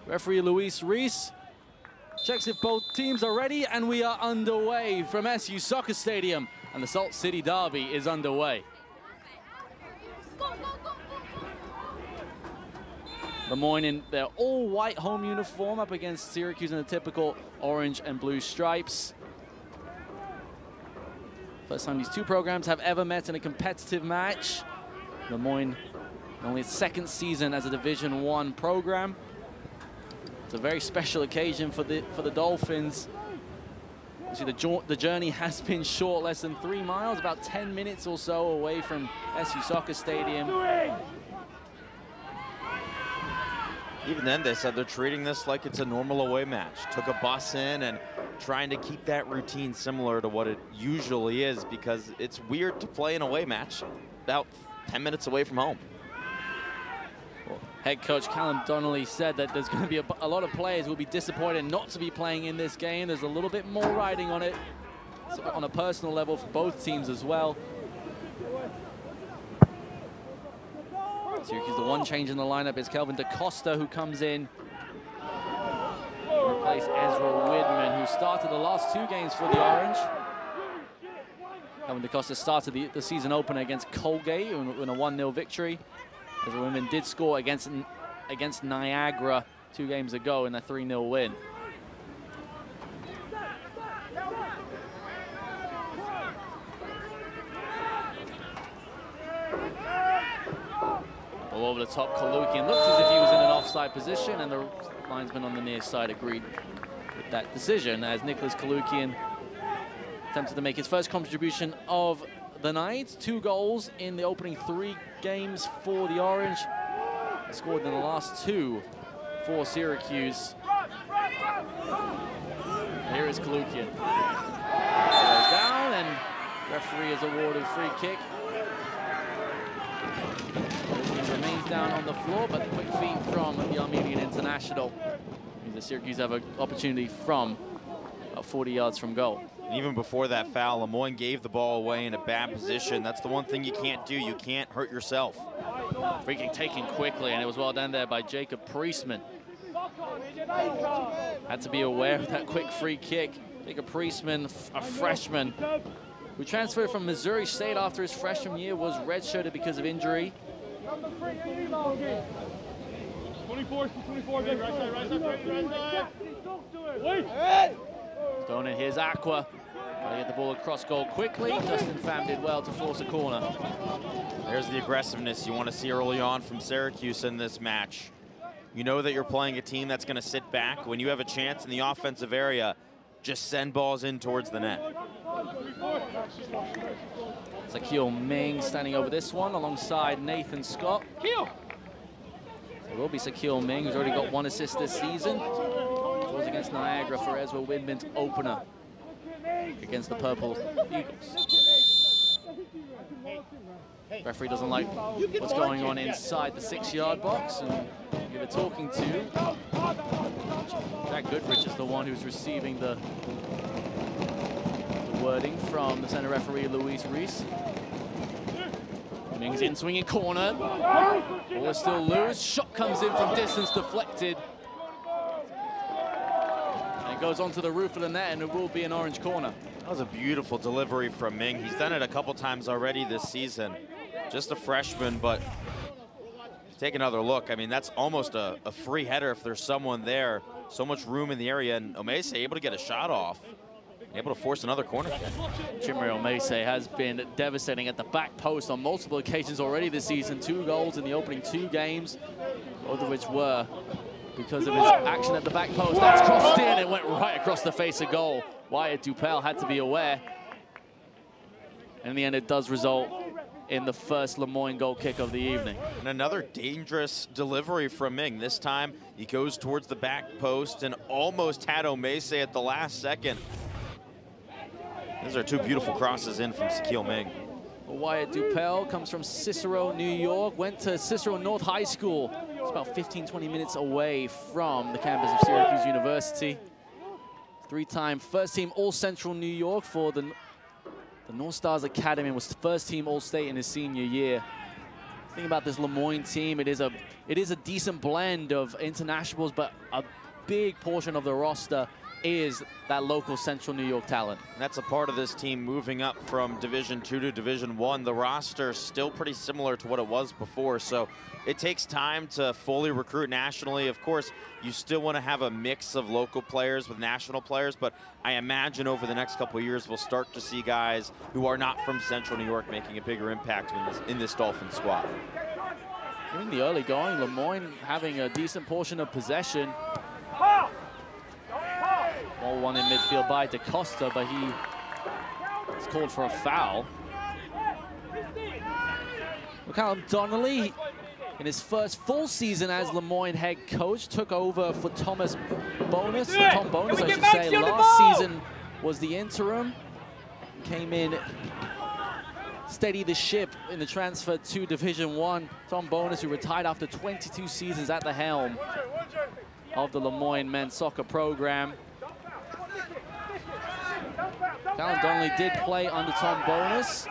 Referee Luis Reese checks if both teams are ready, and we are underway from SU Soccer Stadium, and the Salt City Derby is underway. The Moyne in their all-white home uniform up against Syracuse in the typical orange and blue stripes. First time these two programs have ever met in a competitive match. The Moyne, only its second season as a Division I program. It's a very special occasion for the Dolphins. See, the journey has been short, less than 3 miles, about 10 minutes or so away from SU Soccer Stadium. Even then, they said they're treating this like it's a normal away match. Took a bus in and trying to keep that routine similar to what it usually is, because it's weird to play an away match about 10 minutes away from home. Well, head coach Callum Donnelly said that there's going to be a lot of players who will be disappointed not to be playing in this game. There's a little bit more riding on it, so on a personal level for both teams as well. Syracuse, the one change in the lineup is Kelvin DaCosta, who comes in to replace Ezra Widman, who started the last 2 games for the Orange. Kelvin DaCosta started the season opener against Colgate in a 1-0 victory. Ezra Widman did score against Niagara 2 games ago in a 3-0 win. All over the top, Kalukian looked as if he was in an offside position, and the linesman on the near side agreed with that decision, as Nicholas Kalukian attempted to make his first contribution of the night. 2 goals in the opening 3 games for the Orange. He scored in the last 2 for Syracuse. Here is Kalukian. Goes down, and referee is awarded free kick. Remains down on the floor, but quick feet from the Armenian international means that Syracuse have an opportunity from about 40 yards from goal. And even before that foul, Moyne gave the ball away in a bad position. That's the one thing you can't do. You can't hurt yourself. Free kick taken quickly, and it was well done there by Jacob Priestman. Had to be aware of that quick free kick. Jacob Priestman, a freshman who transferred from Missouri State after his freshman year, was redshirted because of injury. 24, baby. Right side. Stone in, here's Aqua. Gotta get the ball across goal quickly. Justin Pham did well to force a corner. There's the aggressiveness you want to see early on from Syracuse in this match. You know that you're playing a team that's going to sit back. When you have a chance in the offensive area, just send balls in towards the net. Sakil Ming standing over this one alongside Nathan Scott. So it will be Sakil Ming, who's already got 1 assist this season. Scores against Niagara for Ezra Widman's opener against the Purple Eagles. Referee doesn't like what's going on inside the 6-yard box, and give a talking to. Jack Goodrich is the one who's receiving the wording from the center referee, Luis Reese. Ming's in, swinging corner. Ball is still loose. Shot comes in from distance, deflected. And it goes onto the roof of the net, and it will be an Orange corner. That was a beautiful delivery from Ming. He's done it a couple times already this season. Just a freshman, but take another look. I mean, that's almost a free header if there's someone there. So much room in the area, and Omese able to get a shot off. Able to force another corner kick. Chimere Omese has been devastating at the back post on multiple occasions already this season. 2 goals in the opening 2 games, both of which were because of his action at the back post. That's crossed in and went right across the face of goal. Wyatt Dupel had to be aware. And in the end, it does result in the first Le Moyne goal kick of the evening. And another dangerous delivery from Ming. This time, he goes towards the back post and almost had Omese at the last second. Those are 2 beautiful crosses in from Sakil Ming. Well, Wyatt Dupel comes from Cicero, New York, went to Cicero North High School. It's about 15-20 minutes away from the campus of Syracuse University. 3-time first-team All-Central New York for the North Stars Academy, and was first-team All-State in his senior year. thing about this Lemoyne team, it is a decent blend of internationals, but a big portion of the roster is that local Central New York talent. And that's a part of this team moving up from Division II to Division I. The roster is still pretty similar to what it was before, so it takes time to fully recruit nationally. Of course, you still want to have a mix of local players with national players, but I imagine over the next couple of years we'll start to see guys who are not from Central New York making a bigger impact in this Dolphin squad. In the early going, Lemoyne having a decent portion of possession. Ball one in midfield by DaCosta, but he is called for a foul. Callum Donnelly, in his first full season as Lemoyne head coach, took over for Tom Bonus, I should say. Last season was the interim. Came in, steadied the ship in the transfer to Division I. Tom Bonus, who retired after 22 seasons at the helm of the Lemoyne men's soccer program. Callum Donnelly did play under Tom Bonus,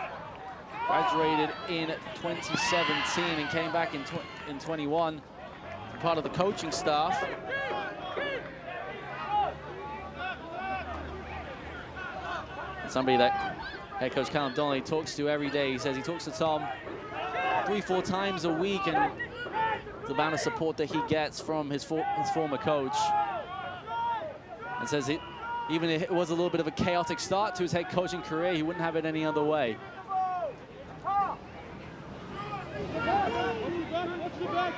graduated in 2017 and came back in 21, part of the coaching staff. And somebody that head coach Callum Donnelly talks to every day. He says he talks to Tom 3-4 times a week, and the amount of support that he gets from his former coach. And says even if it was a little bit of a chaotic start to his head coaching career, he wouldn't have it any other way.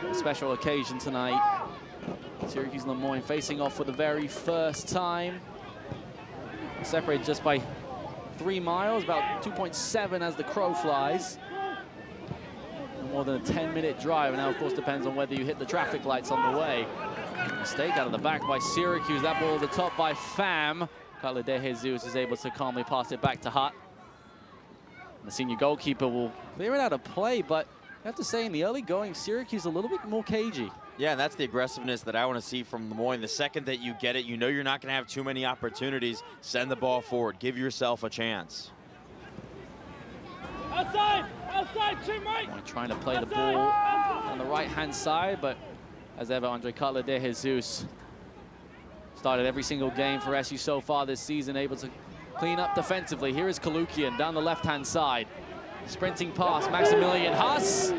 A special occasion tonight. Syracuse and Lemoyne facing off for the very first time. Separated just by 3 miles, about 2.7 as the crow flies. More than a 10-minute drive, and now of course depends on whether you hit the traffic lights on the way. Mistake out of the back by Syracuse. That ball at the top by Pham. Carla De Jesus is able to calmly pass it back to Hutt. The senior goalkeeper will clear it out of play, but I have to say in the early going, Syracuse a little bit more cagey. Yeah, and that's the aggressiveness that I want to see from Lemoyne. The second that you get it, you know you're not going to have too many opportunities. Send the ball forward. Give yourself a chance. Outside, team right. Trying to play the ball on the right-hand side, but as ever, Andre Carla De Jesus started every single game for SU so far this season, able to clean up defensively. Here is Kalukian down the left-hand side. Sprinting pass, Maximilian Huss.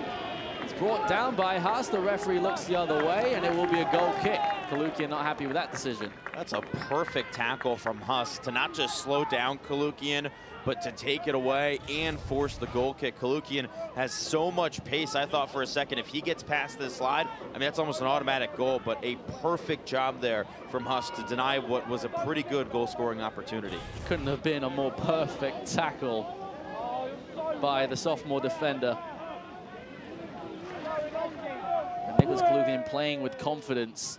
It's brought down by Huss. The referee looks the other way, and it will be a goal kick. Kalukian not happy with that decision. That's a perfect tackle from Huss to not just slow down Kalukian, but to take it away and force the goal kick. Kalukian has so much pace. I thought for a second, if he gets past this slide, I mean, that's almost an automatic goal, but a perfect job there from Huss to deny what was a pretty good goal-scoring opportunity. Couldn't have been a more perfect tackle by the sophomore defender. And Nicholas Kalukian playing with confidence.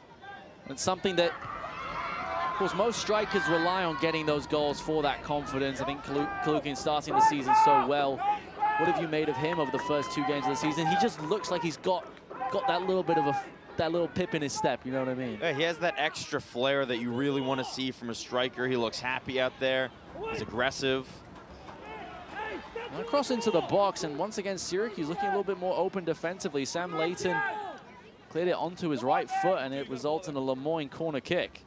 And something that, of course, most strikers rely on getting those goals for that confidence. I think Kalukian starting the season so well. What have you made of him over the first 2 games of the season? He just looks like he's got that little bit of that little pip in his step, you know what I mean? Yeah, he has that extra flair that you really want to see from a striker. He looks happy out there. He's aggressive. And across into the box, and once again, Syracuse looking a little bit more open defensively. Sam Layton cleared it onto his right foot, and it results in a Lemoyne corner kick.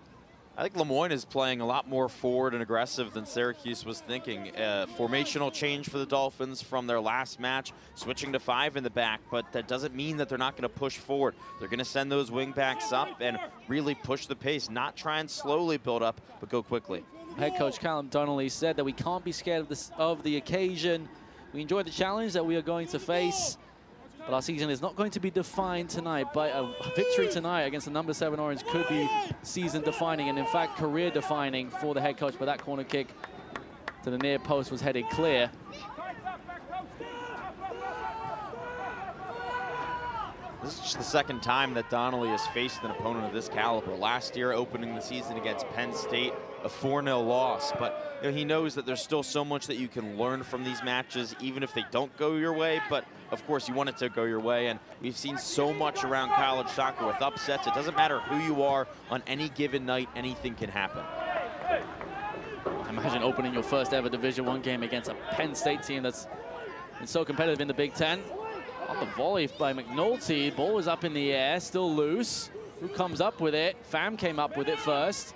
I think Lemoyne is playing a lot more forward and aggressive than Syracuse was thinking. Formational change for the Dolphins from their last match, switching to 5 in the back, but that doesn't mean that they're not going to push forward. They're going to send those wing backs up and really push the pace, not try and slowly build up, but go quickly. Head coach Callum Donnelly said that we can't be scared of the occasion. We enjoy the challenge that we are going to face, but our season is not going to be defined tonight. But a victory tonight against the number 7 Orange could be season-defining, and in fact career-defining for the head coach. But that corner kick to the near post was headed clear. This is just the second time that Donnelly has faced an opponent of this caliber. Last year, opening the season against Penn State, a 4-0 loss. But you know, he knows that there's still so much that you can learn from these matches, even if they don't go your way. But of course, you want it to go your way. And we've seen so much around college soccer with upsets. It doesn't matter who you are on any given night, anything can happen. Imagine opening your first ever Division I game against a Penn State team that's been so competitive in the Big Ten. On the volley by McNulty. Ball was up in the air, still loose. Who comes up with it? Pham came up with it first.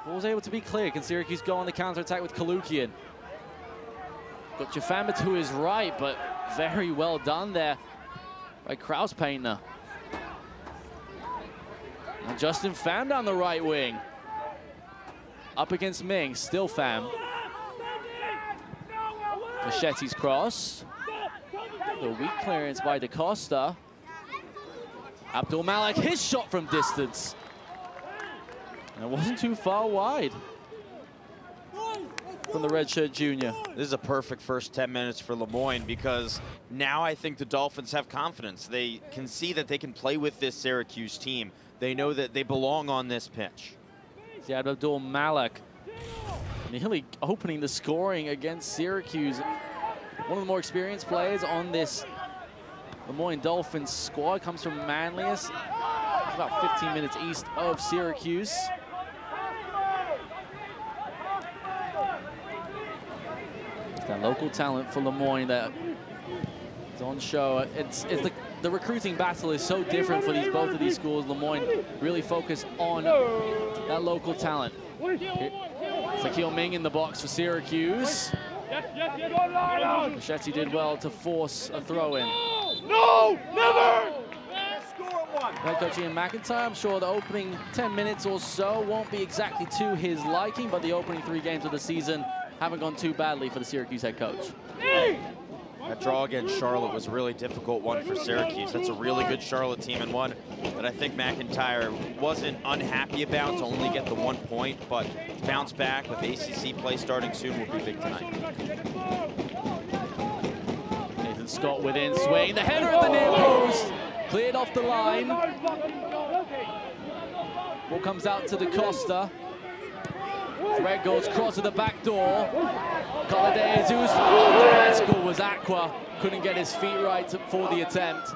Ball was able to be clear. Can Syracuse go on the counter-attack with Kalukian? Got Jafamba to his right, but very well done there by Kraus-Paintner. And Justin Pham down the right wing. Up against Ming, still Pham. Machete's cross. The weak clearance by DaCosta. Abdul Malik, his shot from distance. And it wasn't too far wide from the redshirt junior. This is a perfect first 10 minutes for Moyne because now I think the Dolphins have confidence. They can see that they can play with this Syracuse team. They know that they belong on this pitch. Ziad Abdul Malik nearly opening the scoring against Syracuse. One of the more experienced players on this Moyne Dolphins squad, comes from Manlius. It's about 15 minutes east of Syracuse. It's that local talent for Moyne that is on show. It's the recruiting battle is so different for both of these schools. Moyne really focus on that local talent. Zakil Ming in the box for Syracuse. Machete did well to force a throw-in. No, never! Head coach Ian McIntyre, I'm sure the opening 10 minutes or so won't be exactly to his liking, but the opening 3 games of the season haven't gone too badly for the Syracuse head coach. That draw against Charlotte was a really difficult one for Syracuse. That's a really good Charlotte team and one that I think McIntyre wasn't unhappy about to only get the 1 point, but to bounce back with ACC play starting soon will be big tonight. Nathan Scott within swing. The header at the near post. Cleared off the line. Ball comes out to DaCosta. Thread goes cross to the back door. Colade Jesus. Oh, the best goal was Aqua. Couldn't get his feet right for the attempt.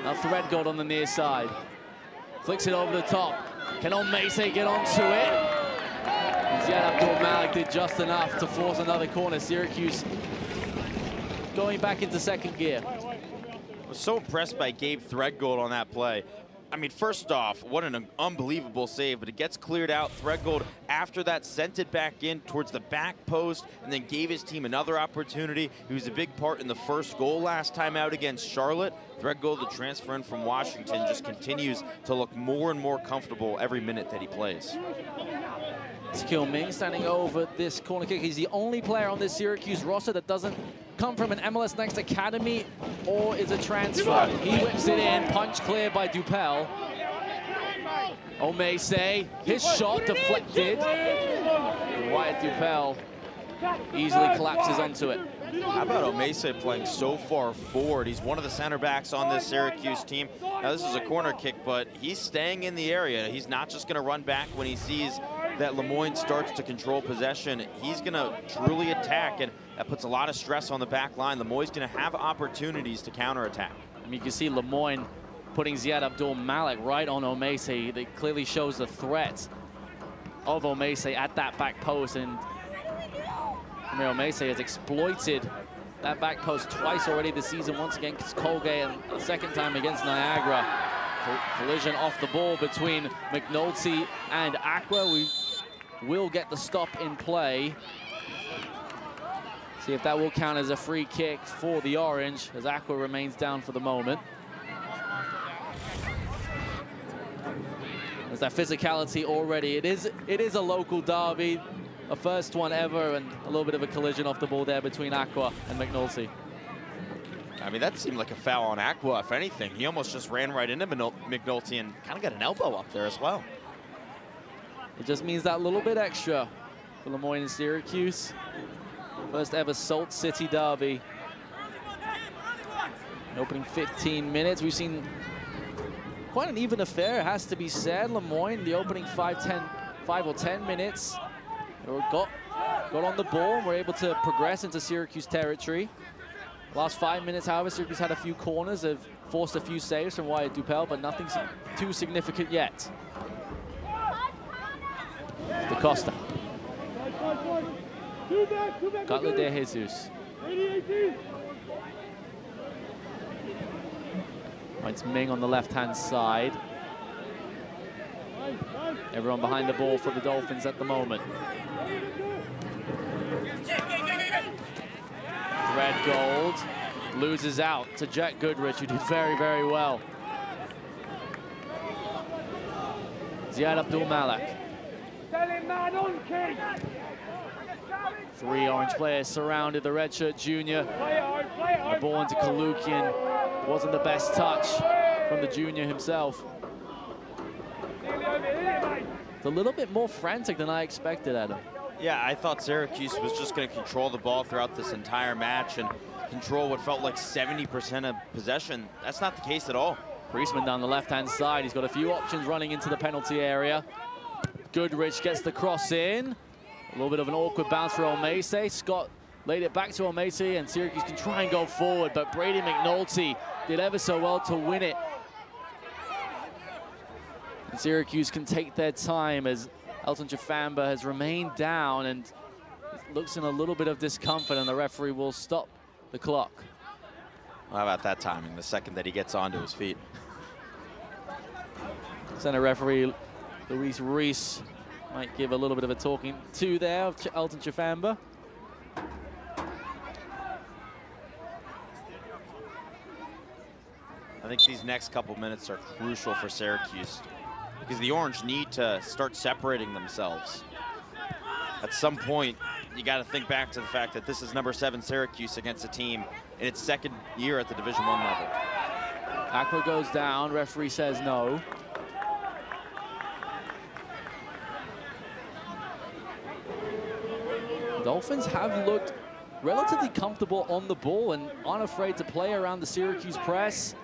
Now Thread goal on the near side. Flicks it over the top. Can Omese get onto it? Ziad Abdul Malik did just enough to force another corner. Syracuse going back into second gear. I was so impressed by Gabe Threadgold on that play. I mean, first off, what an unbelievable save, but it gets cleared out. Threadgold, after that, sent it back in towards the back post and then gave his team another opportunity. He was a big part in the first goal last time out against Charlotte. Threadgold, the transfer in from Washington, just continues to look more and more comfortable every minute that he plays. Zakil Ming standing over this corner kick. He's the only player on this Syracuse roster that doesn't come from an MLS Next Academy or is a transfer. He whips it in, punch clear by Dupel. Omese, his shot deflected. Wyatt Dupel easily collapses onto it. How about Omese playing so far forward? He's one of the center backs on this Syracuse team. Now this is a corner kick, but he's staying in the area. He's not just gonna run back when he sees that Moyne starts to control possession. He's gonna truly attack, and that puts a lot of stress on the back line. Moyne's gonna have opportunities to counterattack. I mean, you can see Moyne putting Ziad Abdul Malik right on Omese. That clearly shows the threat of Omese at that back post, and Omese has exploited that back post twice already this season, once against Colgate and a second time against Niagara. Collision off the ball between McNulty and Aqua. We will get the stop in play. See if that will count as a free kick for the Orange, as Aqua remains down for the moment. There's that physicality already. It is a local derby, a first one ever, and a little bit of a collision off the ball there between Aqua and McNulty. I mean, that seemed like a foul on Aqua, if anything. He almost just ran right into McNulty and kind of got an elbow up there as well. It just means that little bit extra for Moyne and Syracuse. First ever Salt City derby. In opening 15 minutes, we've seen quite an even affair, it has to be said. Moyne, the opening 5 or 10 minutes, got on the ball and were able to progress into Syracuse territory. Last 5 minutes, however, Syracuse had a few corners, have forced a few saves from Wyatt Dupel, but nothing too significant yet. DaCosta. Cutler de Jesus. It's Ming on the left-hand side. Everyone behind the ball for the Dolphins at the moment. Thread Gold loses out to Jack Goodrich, who did very, very well. Ziad Abdul-Malak. 3 orange players surrounded the redshirt junior. The ball into Kalukian. Wasn't the best touch from the junior himself. It's a little bit more frantic than I expected, Adam. Yeah, I thought Syracuse was just going to control the ball throughout this entire match and control what felt like 70% of possession. That's not the case at all. Priestman down the left-hand side. He's got a few options running into the penalty area. Goodrich gets the cross in. A little bit of an awkward bounce for Omese. Scott laid it back to Omese, and Syracuse can try and go forward, but Brady McNulty did ever so well to win it. And Syracuse can take their time as Elton Chafamba has remained down and looks in a little bit of discomfort, and the referee will stop the clock. How about that timing, the second that he gets onto his feet? Center referee Luis Reese might give a little bit of a talking to there of Elton Chafamba. I think these next couple minutes are crucial for Syracuse because the Orange need to start separating themselves. At some point, you got to think back to the fact that this is number 7 Syracuse against a team in its 2nd year at the Division I level. Aqua goes down, referee says no. Dolphins have looked relatively comfortable on the ball and aren't afraid to play around the Syracuse press,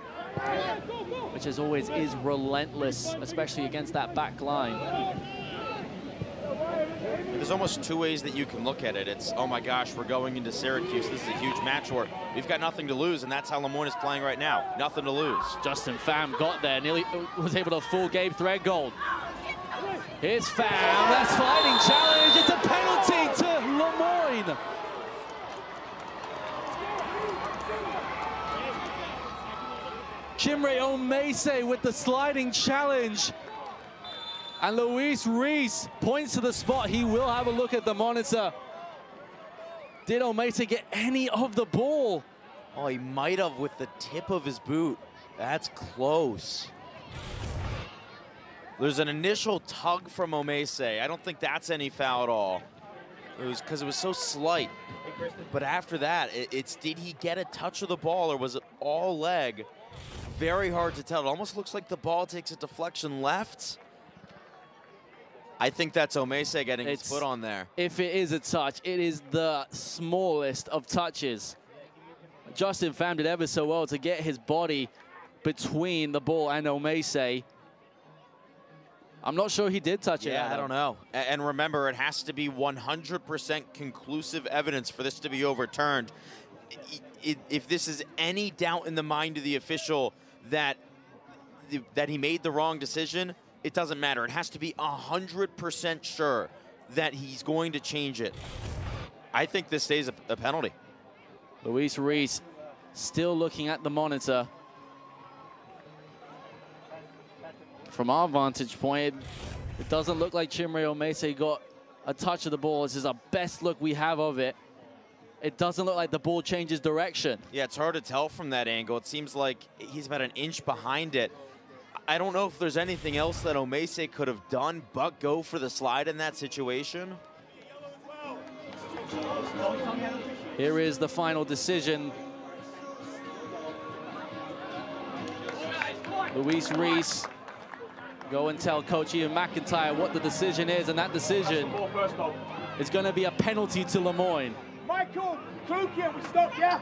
which as always is relentless, especially against that back line. There's almost 2 ways that you can look at it. It's, oh my gosh, we're going into Syracuse. This is a huge match where we've got nothing to lose, and that's how Lemoyne is playing right now. Nothing to lose. Justin Pham got there, nearly was able to fool Gabe Threadgold. Here's Pham, that sliding challenge, it's a penalty to Lemoyne. Chimre Omese with the sliding challenge. And Luis Reese points to the spot. He will have a look at the monitor. Did Omese get any of the ball? Oh, he might have with the tip of his boot. That's close. There's an initial tug from Omese. I don't think that's any foul at all. It was because it was so slight. But after that, it's did he get a touch of the ball or was it all leg? Very hard to tell. It almost looks like the ball takes a deflection left. I think that's Omese getting his foot on there. If it is a touch, it is the smallest of touches. Justin Pham did ever so well to get his body between the ball and Omese. I'm not sure he did touch it. Yeah, I don't know. And remember, it has to be 100% conclusive evidence for this to be overturned. If this is any doubt in the mind of the official that he made the wrong decision, it doesn't matter. It has to be 100% sure that he's going to change it. I think this stays a penalty. Luis Reese still looking at the monitor. From our vantage point, it doesn't look like Chimre Omese got a touch of the ball. This is our best look we have of it. It doesn't look like the ball changes direction. Yeah, it's hard to tell from that angle. It seems like he's about an inch behind it. I don't know if there's anything else that Omese could have done but go for the slide in that situation. Here is the final decision. Luis Reese, go and tell Coach Ian McIntyre what the decision is, and that decision is going to be a penalty to Lemoyne. Michael, Klukian, we stop, yeah?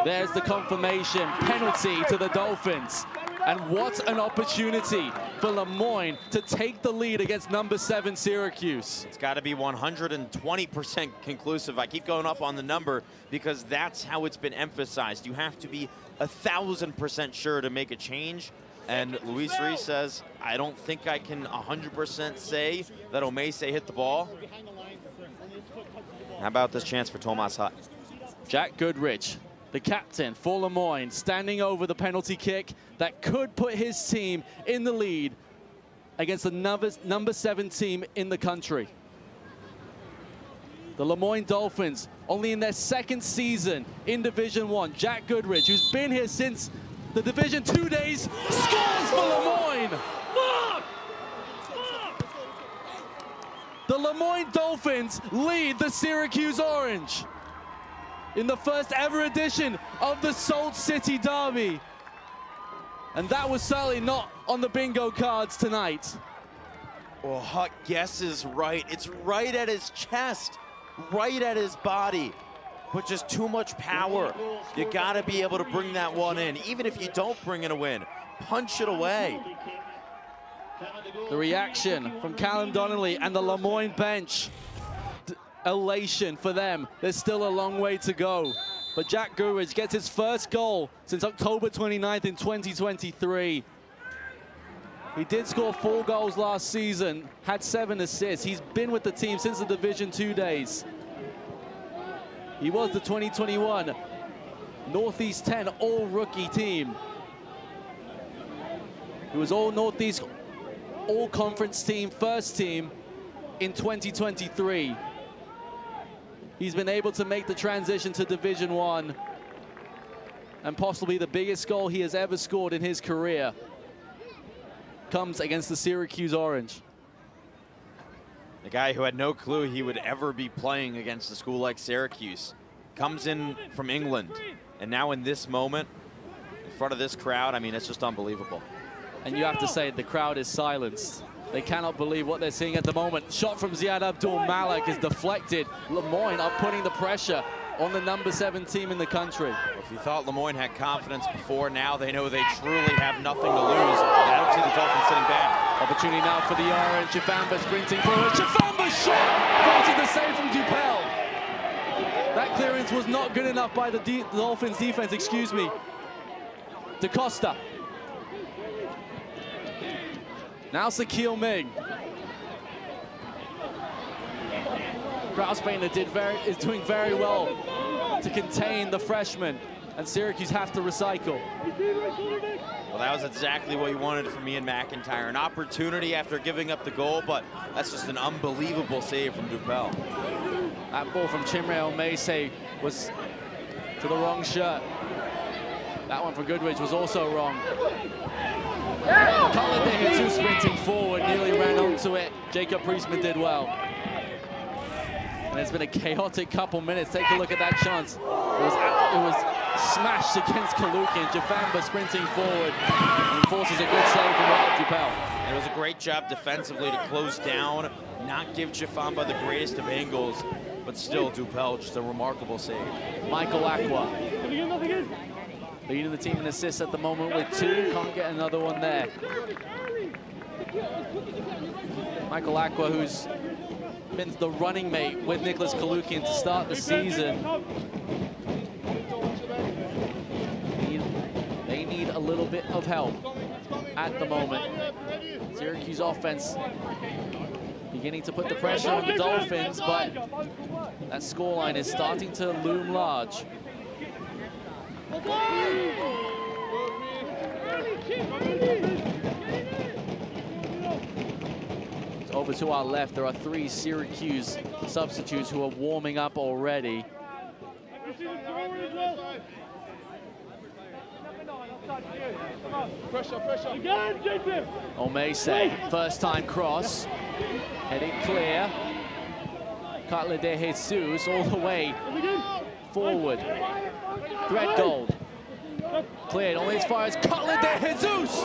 There's the confirmation, penalty to the Dolphins. And what an opportunity for Lemoyne to take the lead against number 7 Syracuse. It's got to be 120% conclusive. I keep going up on the number because that's how it's been emphasized. You have to be 1,000% sure to make a change. And Luis Reese says, I don't think I can 100% say that Omese hit the ball. How about this chance for Tomas Hutt? Jack Goodrich, the captain for Moyne, standing over the penalty kick that could put his team in the lead against the number 7 team in the country. The Moyne Dolphins, only in their 2nd season in Division 1. Jack Goodrich, who's been here since the Division 2 days, scores for Moyne. The Moyne Dolphins lead the Syracuse Orange in the first ever edition of the Salt City Derby. And that was certainly not on the bingo cards tonight. Well, Hutt guesses right. It's right at his chest, right at his body, but just too much power. You gotta be able to bring that one in. Even if you don't bring it a win, punch it away. The reaction from Callum Donnelly and the Moyne bench. Elation for them. There's still a long way to go. But Jack Goodrich gets his first goal since October 29th in 2023. He did score 4 goals last season, had 7 assists. He's been with the team since the Division 2 days. He was the 2021 Northeast 10 all-rookie team. He was all Northeast, all-conference team, first team in 2023. He's been able to make the transition to Division 1 and possibly the biggest goal he has ever scored in his career comes against the Syracuse Orange. The guy who had no clue he would ever be playing against a school like Syracuse comes in from England, and now in this moment, in front of this crowd, I mean, it's just unbelievable. And you have to say the crowd is silenced. They cannot believe what they're seeing at the moment. Shot from Ziad Abdul-Malik is deflected. Moyne are putting the pressure on the number 7 team in the country. If you thought Moyne had confidence before, now they know they truly have nothing to lose. I don't see the Dolphins sitting back. Opportunity now for the Orange. Chifamba sprinting forward. Chifamba shot! Forces the save from Dupel. That clearance was not good enough by the Dolphins defense, excuse me. DaCosta. Now Sakil Ming. Kraus-Painter is doing very well to contain the freshman, and Syracuse have to recycle. Well, that was exactly what you wanted from Ian McIntyre. An opportunity after giving up the goal, but that's just an unbelievable save from Dupel. That ball from Chimre Omese was to the wrong shirt. That one from Goodrich was also wrong. Colin Dehitu sprinting forward, nearly ran onto it. Jacob Priestman did well. And it's been a chaotic couple minutes. Take a look at that chance. It was smashed against Kalukin. Chifamba sprinting forward and forces a good save from Wyatt Dupel. It was a great job defensively to close down, not give Chifamba the greatest of angles, but still Dupel, just a remarkable save. Michael Aqua leading the team in assists at the moment with 2. Can't get another one there. Michael Aqua, who's been the running mate with Nicholas Kalukin to start the season. They need a little bit of help at the moment. Syracuse offense beginning to put the pressure on the Dolphins, but that scoreline is starting to loom large. Over to our left, there are 3 Syracuse substitutes who are warming up already. Omese, first time cross, heading clear. Cutler de Jesus all the way forward. Thread gold. Cleared only as far as Cutler de Jesus.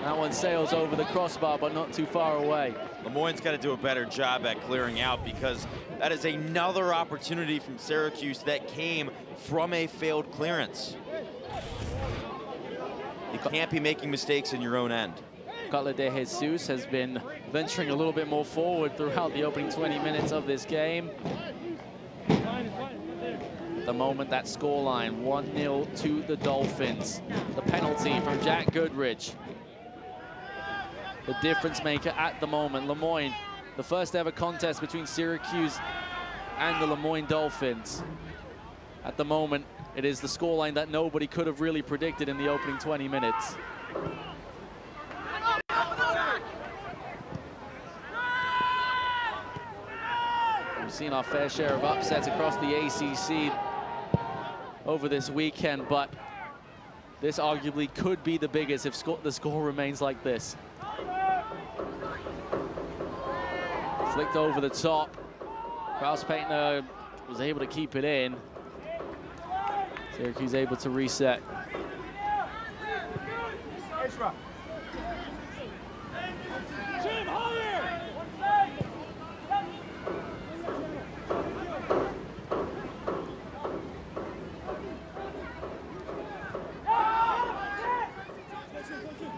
That one sails over the crossbar, but not too far away. Moyne's got to do a better job at clearing out, because that is another opportunity from Syracuse that came from a failed clearance. You can't be making mistakes in your own end. Cutler de Jesus has been venturing a little bit more forward throughout the opening 20 minutes of this game. At the moment, that scoreline, 1-0 to the Dolphins. The penalty from Jack Goodrich, the difference maker at the moment. Moyne, the first ever contest between Syracuse and the Lemoyne Dolphins. At the moment, it is the scoreline that nobody could have really predicted in the opening 20 minutes. We've seen our fair share of upsets across the ACC over this weekend, but this arguably could be the biggest if the score remains like this. Flicked over the top. Kraus-Paintner was able to keep it in. Syracuse able to reset.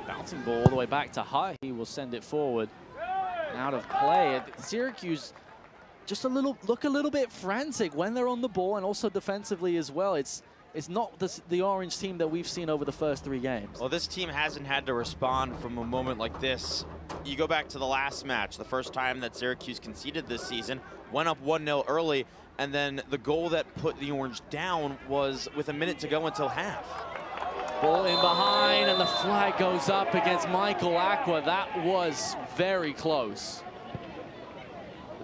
Bouncing ball all the way back to High. He will send it forward. And out of play. Syracuse just look a little bit frantic when they're on the ball, and also defensively as well. It's not the orange team that we've seen over the first 3 games. Well, this team hasn't had to respond from a moment like this. You go back to the last match, the first time that Syracuse conceded this season, went up 1-0 early, and then the goal that put the Orange down was with a minute to go until half. Ball in behind, and the flag goes up against Michael Aqua. That was very close.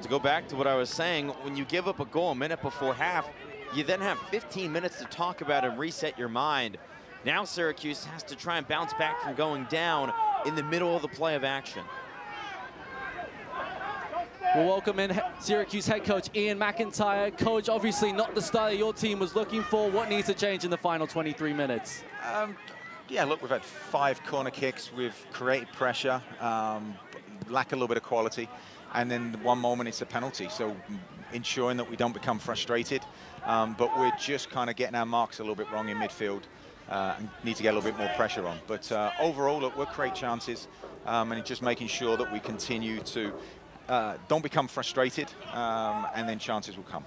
To go back to what I was saying, when you give up a goal a minute before half, you then have 15 minutes to talk about and reset your mind. Now Syracuse has to try and bounce back from going down in the middle of the play of action. We'll welcome in Syracuse head coach Ian McIntyre. Coach, obviously not the start that your team was looking for. What needs to change in the final 23 minutes? Yeah, look, we've had 5 corner kicks. We've created pressure, lack a little bit of quality. And then one moment it's a penalty. So ensuring that we don't become frustrated. But we're just kind of getting our marks a little bit wrong in midfield and need to get a little bit more pressure on. But overall, look, we'll create chances and just making sure that we continue to don't become frustrated, and then chances will come.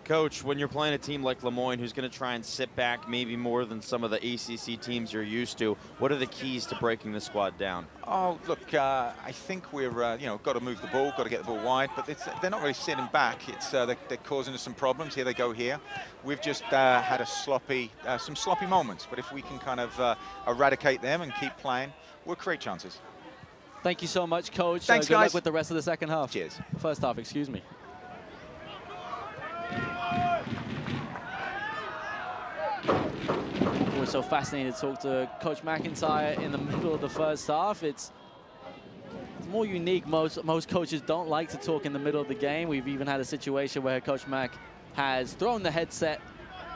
Coach, when you're playing a team like Lemoyne, who's going to try and sit back maybe more than some of the ACC teams you're used to, what are the keys to breaking the squad down? Oh, look, I think we're, got to move the ball, got to get the ball wide, but they're not really sitting back. It's they're causing us some problems. Here they go here. We've just had some sloppy moments, but if we can kind of eradicate them and keep playing, we'll create chances. Thank you so much, Coach. Thanks, good guys. luck with the rest of the second half. Cheers. First half, excuse me. We're so fascinated to talk to Coach McIntyre in the middle of the first half. It's more unique. Most coaches don't like to talk in the middle of the game. We've even had a situation where Coach Mac has thrown the headset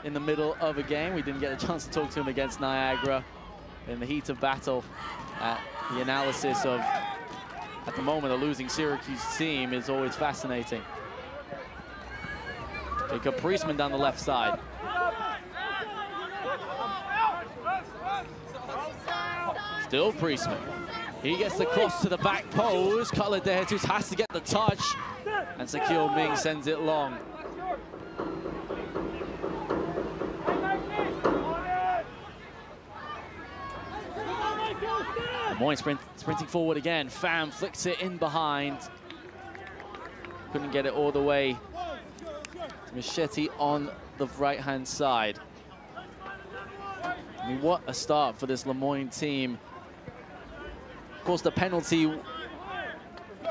in the middle of a game. We didn't get a chance to talk to him against Niagara in the heat of battle. The analysis of, at the moment, a losing Syracuse team is always fascinating. Jacob Priestman down the left side. Still Priestman. He gets the cross to the back post. Cutler De Jesus has to get the touch. And Sakil Ming sends it long. Moyne sprinting forward again. Pham flicks it in behind. Couldn't get it all the way to Machete on the right-hand side. I mean, what a start for this Lemoyne team. Of course, the penalty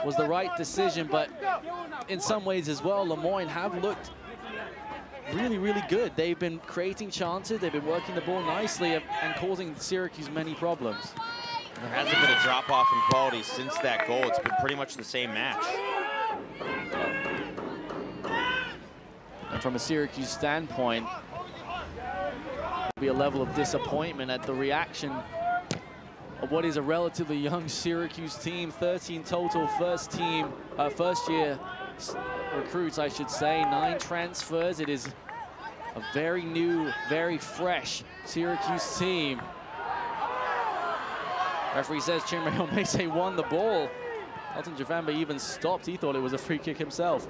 was the right decision, but in some ways as well, Lemoyne have looked really, really good. They've been creating chances, they've been working the ball nicely and causing Syracuse many problems. There hasn't been a drop-off in quality since that goal. It's been pretty much the same match. And from a Syracuse standpoint, be a level of disappointment at the reaction of what is a relatively young Syracuse team. 13 total first year recruits, I should say. 9 transfers. It is a very new, very fresh Syracuse team. Referee says Chinreo Mese won the ball. Elton Javamba even stopped. He thought it was a free kick himself.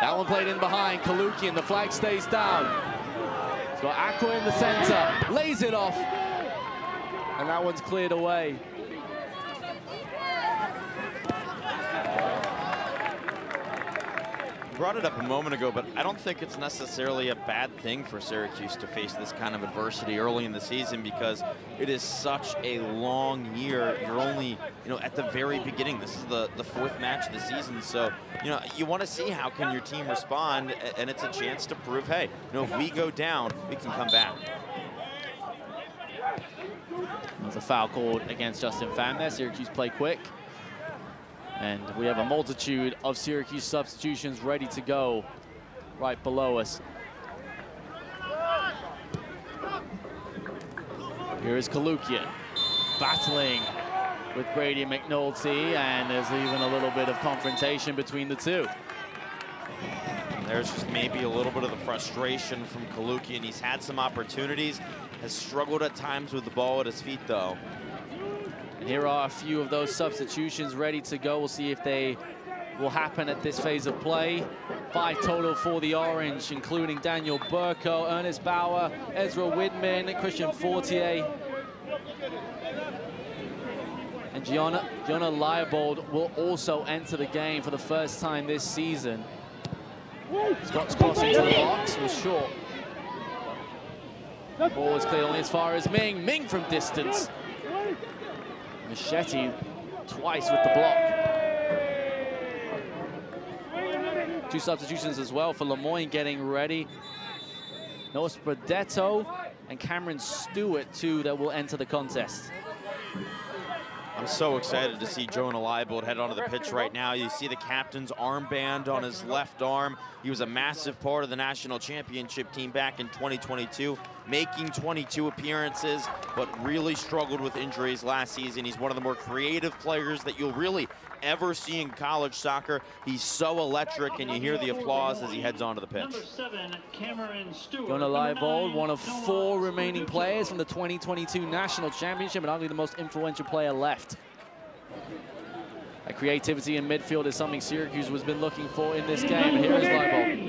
That one played in behind. Kalukian, the flag stays down. He's got Aqua in the center, lays it off. And that one's cleared away. brought it up a moment ago, but I don't think it's necessarily a bad thing for Syracuse to face this kind of adversity early in the season, because it is such a long year. You're only, at the very beginning. This is the fourth match of the season, so you want to see how can your team respond, and it's a chance to prove, hey, if we go down, we can come back. There's a foul called against Justin Pham there. Syracuse play quick. And we have a multitude of Syracuse substitutions ready to go right below us. Here is Kalukian battling with Brady McNulty, and there's even a little bit of confrontation between the two. There's just maybe a little bit of the frustration from Kalukian. He's had some opportunities, has struggled at times with the ball at his feet, though. And here are a few of those substitutions ready to go. We'll see if they will happen at this phase of play. 5 total for the Orange, including Daniel Burko, Ernest Bauer, Ezra Widman, Christian Fortier. And Gianna Leibold will also enter the game for the first time this season. Scott's cross into the box was short. Ball is cleared only as far as Ming. Ming from distance. Machete twice with the block. 2 substitutions as well for Lemoyne getting ready. Noah Spadetto and Cameron Stewart, 2 that will enter the contest. I'm so excited to see Jonah Leibold head onto the pitch right now. You see the captain's armband on his left arm. He was a massive part of the national championship team back in 2022, making 22 appearances, but really struggled with injuries last season. He's one of the more creative players that you'll really ever see in college soccer. He's so electric, and you hear the applause as he heads onto the pitch. Jonah Leibold, one of 4 remaining players from the 2022 national championship, and arguably the most influential player left. That creativity in midfield is something Syracuse has been looking for in this game, and here is Leibold.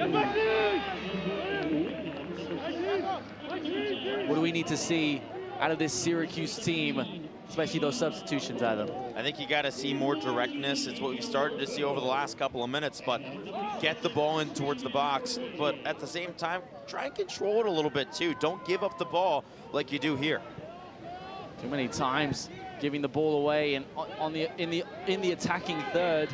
What do we need to see out of this Syracuse team, especially those substitutions, Adam? I think you got to see more directness. It's what we've started to see over the last couple of minutes, but get the ball in towards the box, but at the same time, try and control it a little bit too. Don't give up the ball like you do here. Too many times giving the ball away, and in the attacking third.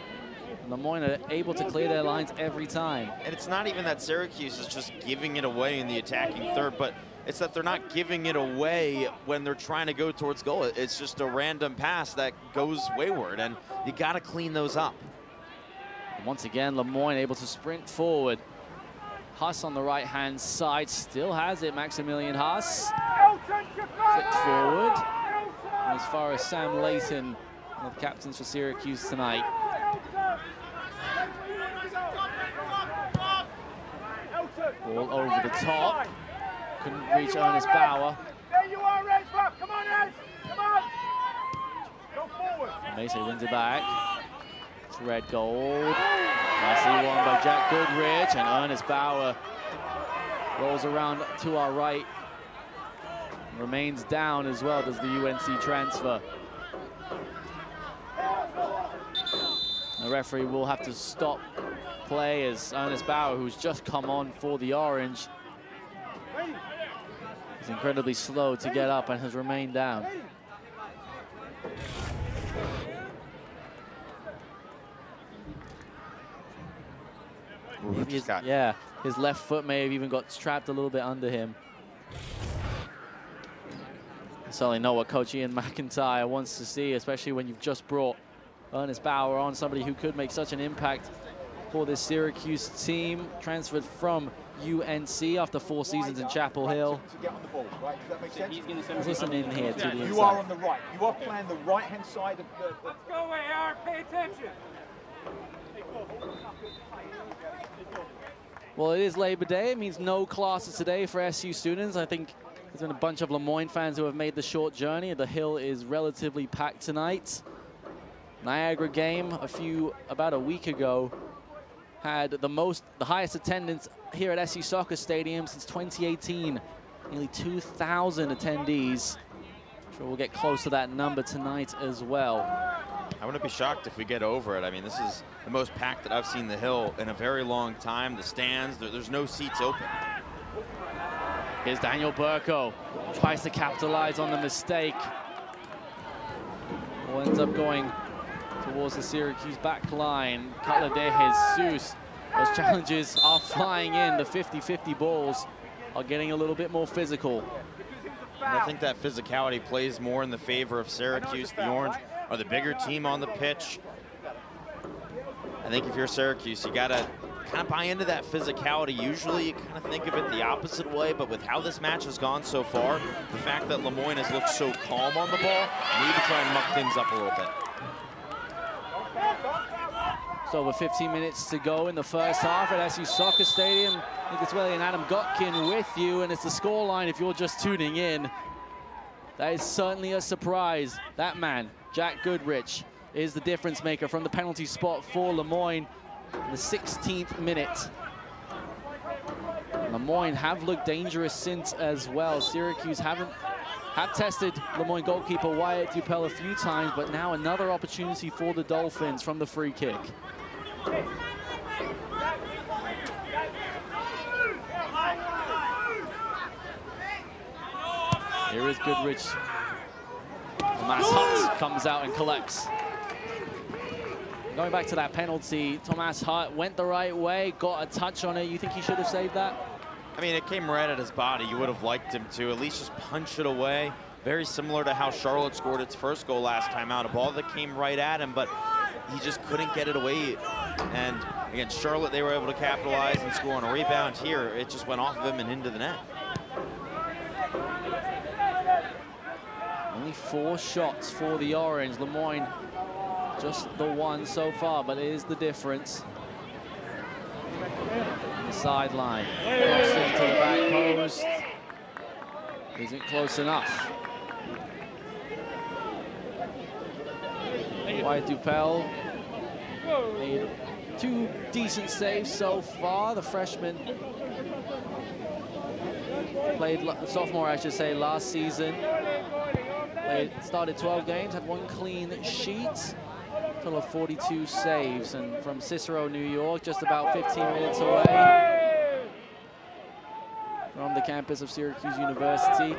Lemoyne are able to clear their lines every time. And it's not even that Syracuse is just giving it away in the attacking third, but it's that they're not giving it away when they're trying to go towards goal. It's just a random pass that goes wayward, and you got to clean those up. Once again, Lemoyne able to sprint forward. Huss on the right-hand side still has it. Maximilian Huss flicked forward. And as far as Sam Layton, one of the captains for Syracuse tonight. Ball over the top. Couldn't reach Ernest Bauer. There you are, Ed. Come on, Ed. Come on. Go forward. Macy wins it back. It's red gold. Nicely won by Jack Goodrich, and Ernest Bauer rolls around to our right. Remains down as well, does the UNC transfer. The referee will have to stop play as Ernest Bauer, who's just come on for the Orange, is incredibly slow to get up and has remained down. Yeah, his left foot may have even got trapped a little bit under him. I certainly know what Coach Ian McIntyre wants to see, especially when you've just brought Ernest Bauer on, somebody who could make such an impact for this Syracuse team, transferred from UNC after 4 seasons in Chapel Hill. Let's listen in here to the inside. You are on the right. You are playing the right-hand side of the... Let's go, AR. Pay attention. Well, it is Labor Day. It means no classes today for SU students. I think there's been a bunch of Lemoyne fans who have made the short journey. The Hill is relatively packed tonight. Niagara game about a week ago had the highest attendance here at SU Soccer Stadium since 2018. Nearly 2,000 attendees. I'm sure we'll get close to that number tonight as well. I wouldn't be shocked if we get over it. I mean, this is the most packed that I've seen the Hill in a very long time. The stands, there's no seats open. Here's Daniel Burko, tries to capitalize on the mistake. Ball ends up going towards the Syracuse back line. Cutler de Jesus. Those challenges are flying in. The 50-50 balls are getting a little bit more physical. And I think that physicality plays more in the favor of Syracuse. The Orange are the bigger team on the pitch. I think if you're Syracuse, you gotta kind of buy into that physicality. Usually you kind of think of it the opposite way, but with how this match has gone so far, the fact that Moyne has looked so calm on the ball, maybe try and muck things up a little bit. So over 15 minutes to go in the first half at SU Soccer Stadium. Nick Iswelli and Adam Gotkin with you, and it's the scoreline if you're just tuning in. That is certainly a surprise. That man, Jack Goodrich, is the difference maker from the penalty spot for Moyne in the 16th minute. Moyne have looked dangerous since as well. Syracuse have tested Moyne goalkeeper Wyatt Dupel a few times, but now another opportunity for the Dolphins from the free kick. Here is Goodrich. Thomas Hutt comes out and collects. Going back to that penalty, Thomas Hutt went the right way, got a touch on it. You think he should have saved that? I mean, it came right at his body. You would have liked him to at least just punch it away. Very similar to how Charlotte scored its first goal last time out. A ball that came right at him, but he just couldn't get it away. And against Charlotte, they were able to capitalize and score on a rebound. Here, it just went off of him and into the net. Only 4 shots for the Orange. Moyne, just the one so far, but it is the difference. The sideline, crossing to the back post. Isn't close enough. Wyatt Dupel made 2 decent saves so far. The freshman played, sophomore I should say, last season. Started 12 games, had 1 clean sheet. Total of 42 saves, and from Cicero, New York, just about 15 minutes away from the campus of Syracuse University.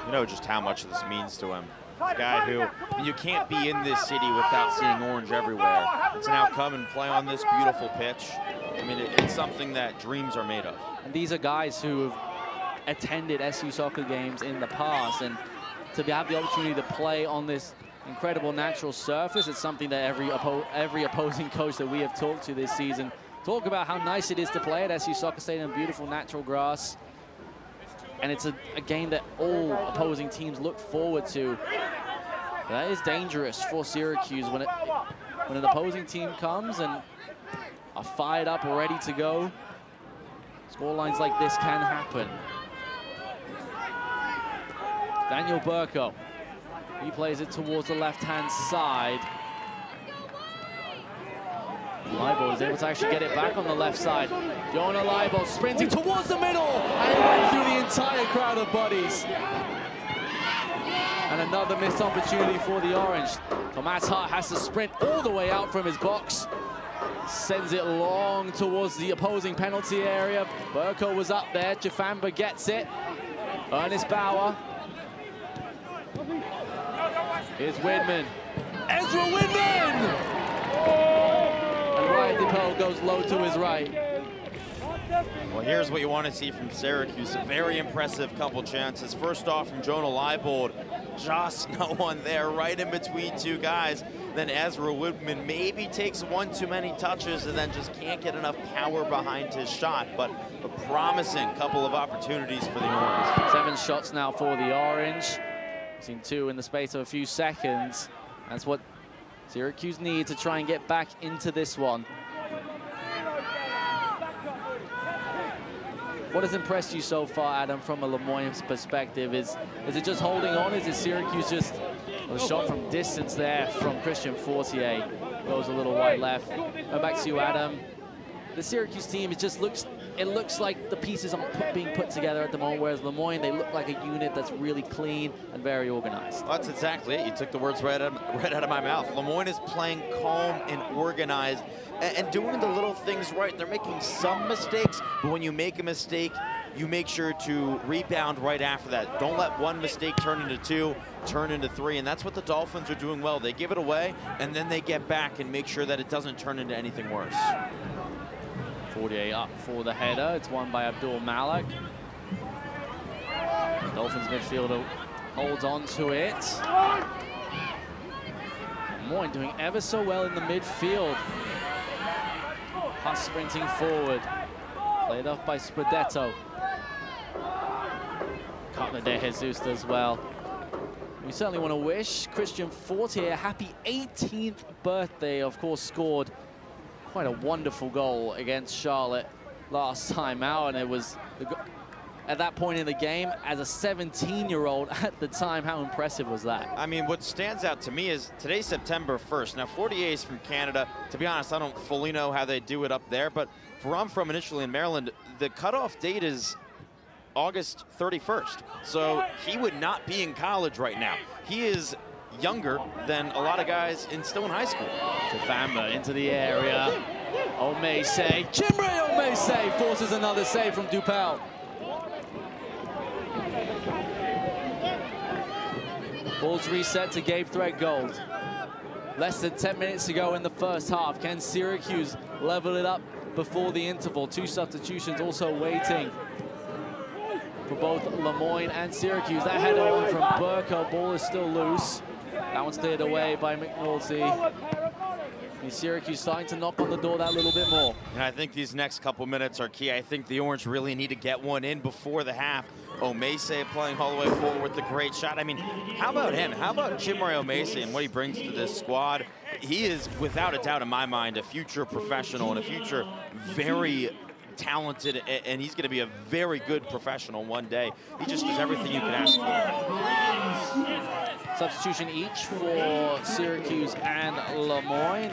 You know just how much this means to him. This guy who, I mean, you can't be in this city without seeing Orange everywhere. To now come and play on this beautiful pitch, I mean, it's something that dreams are made of. And these are guys who have attended SU soccer games in the past, and to have the opportunity to play on this incredible natural surface, it's something that every opposing coach that we have talked to this season talk about how nice it is to play at SU Soccer Stadium, beautiful natural grass. And it's a game that all opposing teams look forward to. But that is dangerous for Syracuse when an opposing team comes and are fired up or ready to go. Scorelines like this can happen. Daniel Burko, he plays it towards the left-hand side. Leibel is able to actually get it back on the left side. Jonah Leibel sprinting towards the middle, and it went through the entire crowd of bodies. And another missed opportunity for the Orange. Thomas Hart has to sprint all the way out from his box. Sends it long towards the opposing penalty area. Burko was up there. Jafamba gets it. Ernest Bauer. Here's Widman. Ezra Widman! And Wyatt Dupel goes low to his right. Well, here's what you want to see from Syracuse. A very impressive couple chances. First off from Jonah Leibold. Just no one there, right in between 2 guys. Then Ezra Widman maybe takes 1 too many touches and then just can't get enough power behind his shot. But a promising couple of opportunities for the Orange. 7 shots now for the Orange. Seen 2 in the space of a few seconds. That's what Syracuse need to try and get back into this one. What has impressed you so far, Adam, from a Moyne's perspective? Is it just holding on? Is it Syracuse just a shot from distance there from Christian Fortier? Goes a little wide left. Go back to you, Adam. the Syracuse team, it looks like the pieces aren't being put together at the moment, whereas Moyne, they look like a unit that's really clean and very organized. Well, that's exactly it. You took the words right out of my mouth. Moyne is playing calm and organized and doing the little things right. They're making some mistakes, but when you make a mistake, you make sure to rebound right after that. Don't let one mistake turn into two, turn into three, and that's what the Dolphins are doing well. They give it away, and then they get back and make sure that it doesn't turn into anything worse. 48 up for the header. It's won by Abdul Malik. Dolphins midfielder holds on to it. Moyne doing ever so well in the midfield. Huss sprinting forward. Played off by Spredetto. Cutler de Jesus does well. We certainly want to wish Christian Fortier a happy 18th birthday. Of course, scored quite a wonderful goal against Charlotte last time out, and it was at that point in the game, as a 17-year-old at the time, how impressive was that? I mean, what stands out to me is today's September 1st. Now, Fortier is from Canada. To be honest, I don't fully know how they do it up there, but where I'm from initially in Maryland, the cutoff date is August 31st. So he would not be in college right now. He is younger than a lot of guys still in high school. Tafamba into the area. Omese, Chimre Omese forces another save from Dupel. Ball's reset to Gabe Threadgold. Less than 10 minutes to go in the first half. Can Syracuse level it up before the interval? Two substitutions also waiting for both Moyne and Syracuse. That header on from Burko. Ball is still loose. That one's cleared away by McNulty. Syracuse starting to knock on the door that little bit more. And I think these next couple minutes are key. I think the Orange really need to get one in before the half. Omese playing all the way forward with the great shot. I mean, how about him? How about Chimre Omese and what he brings to this squad? He is, without a doubt in my mind, a future professional and a future very talented, and he's going to be a very good professional one day. He just does everything you can ask for. Substitution each for Syracuse and Moyne.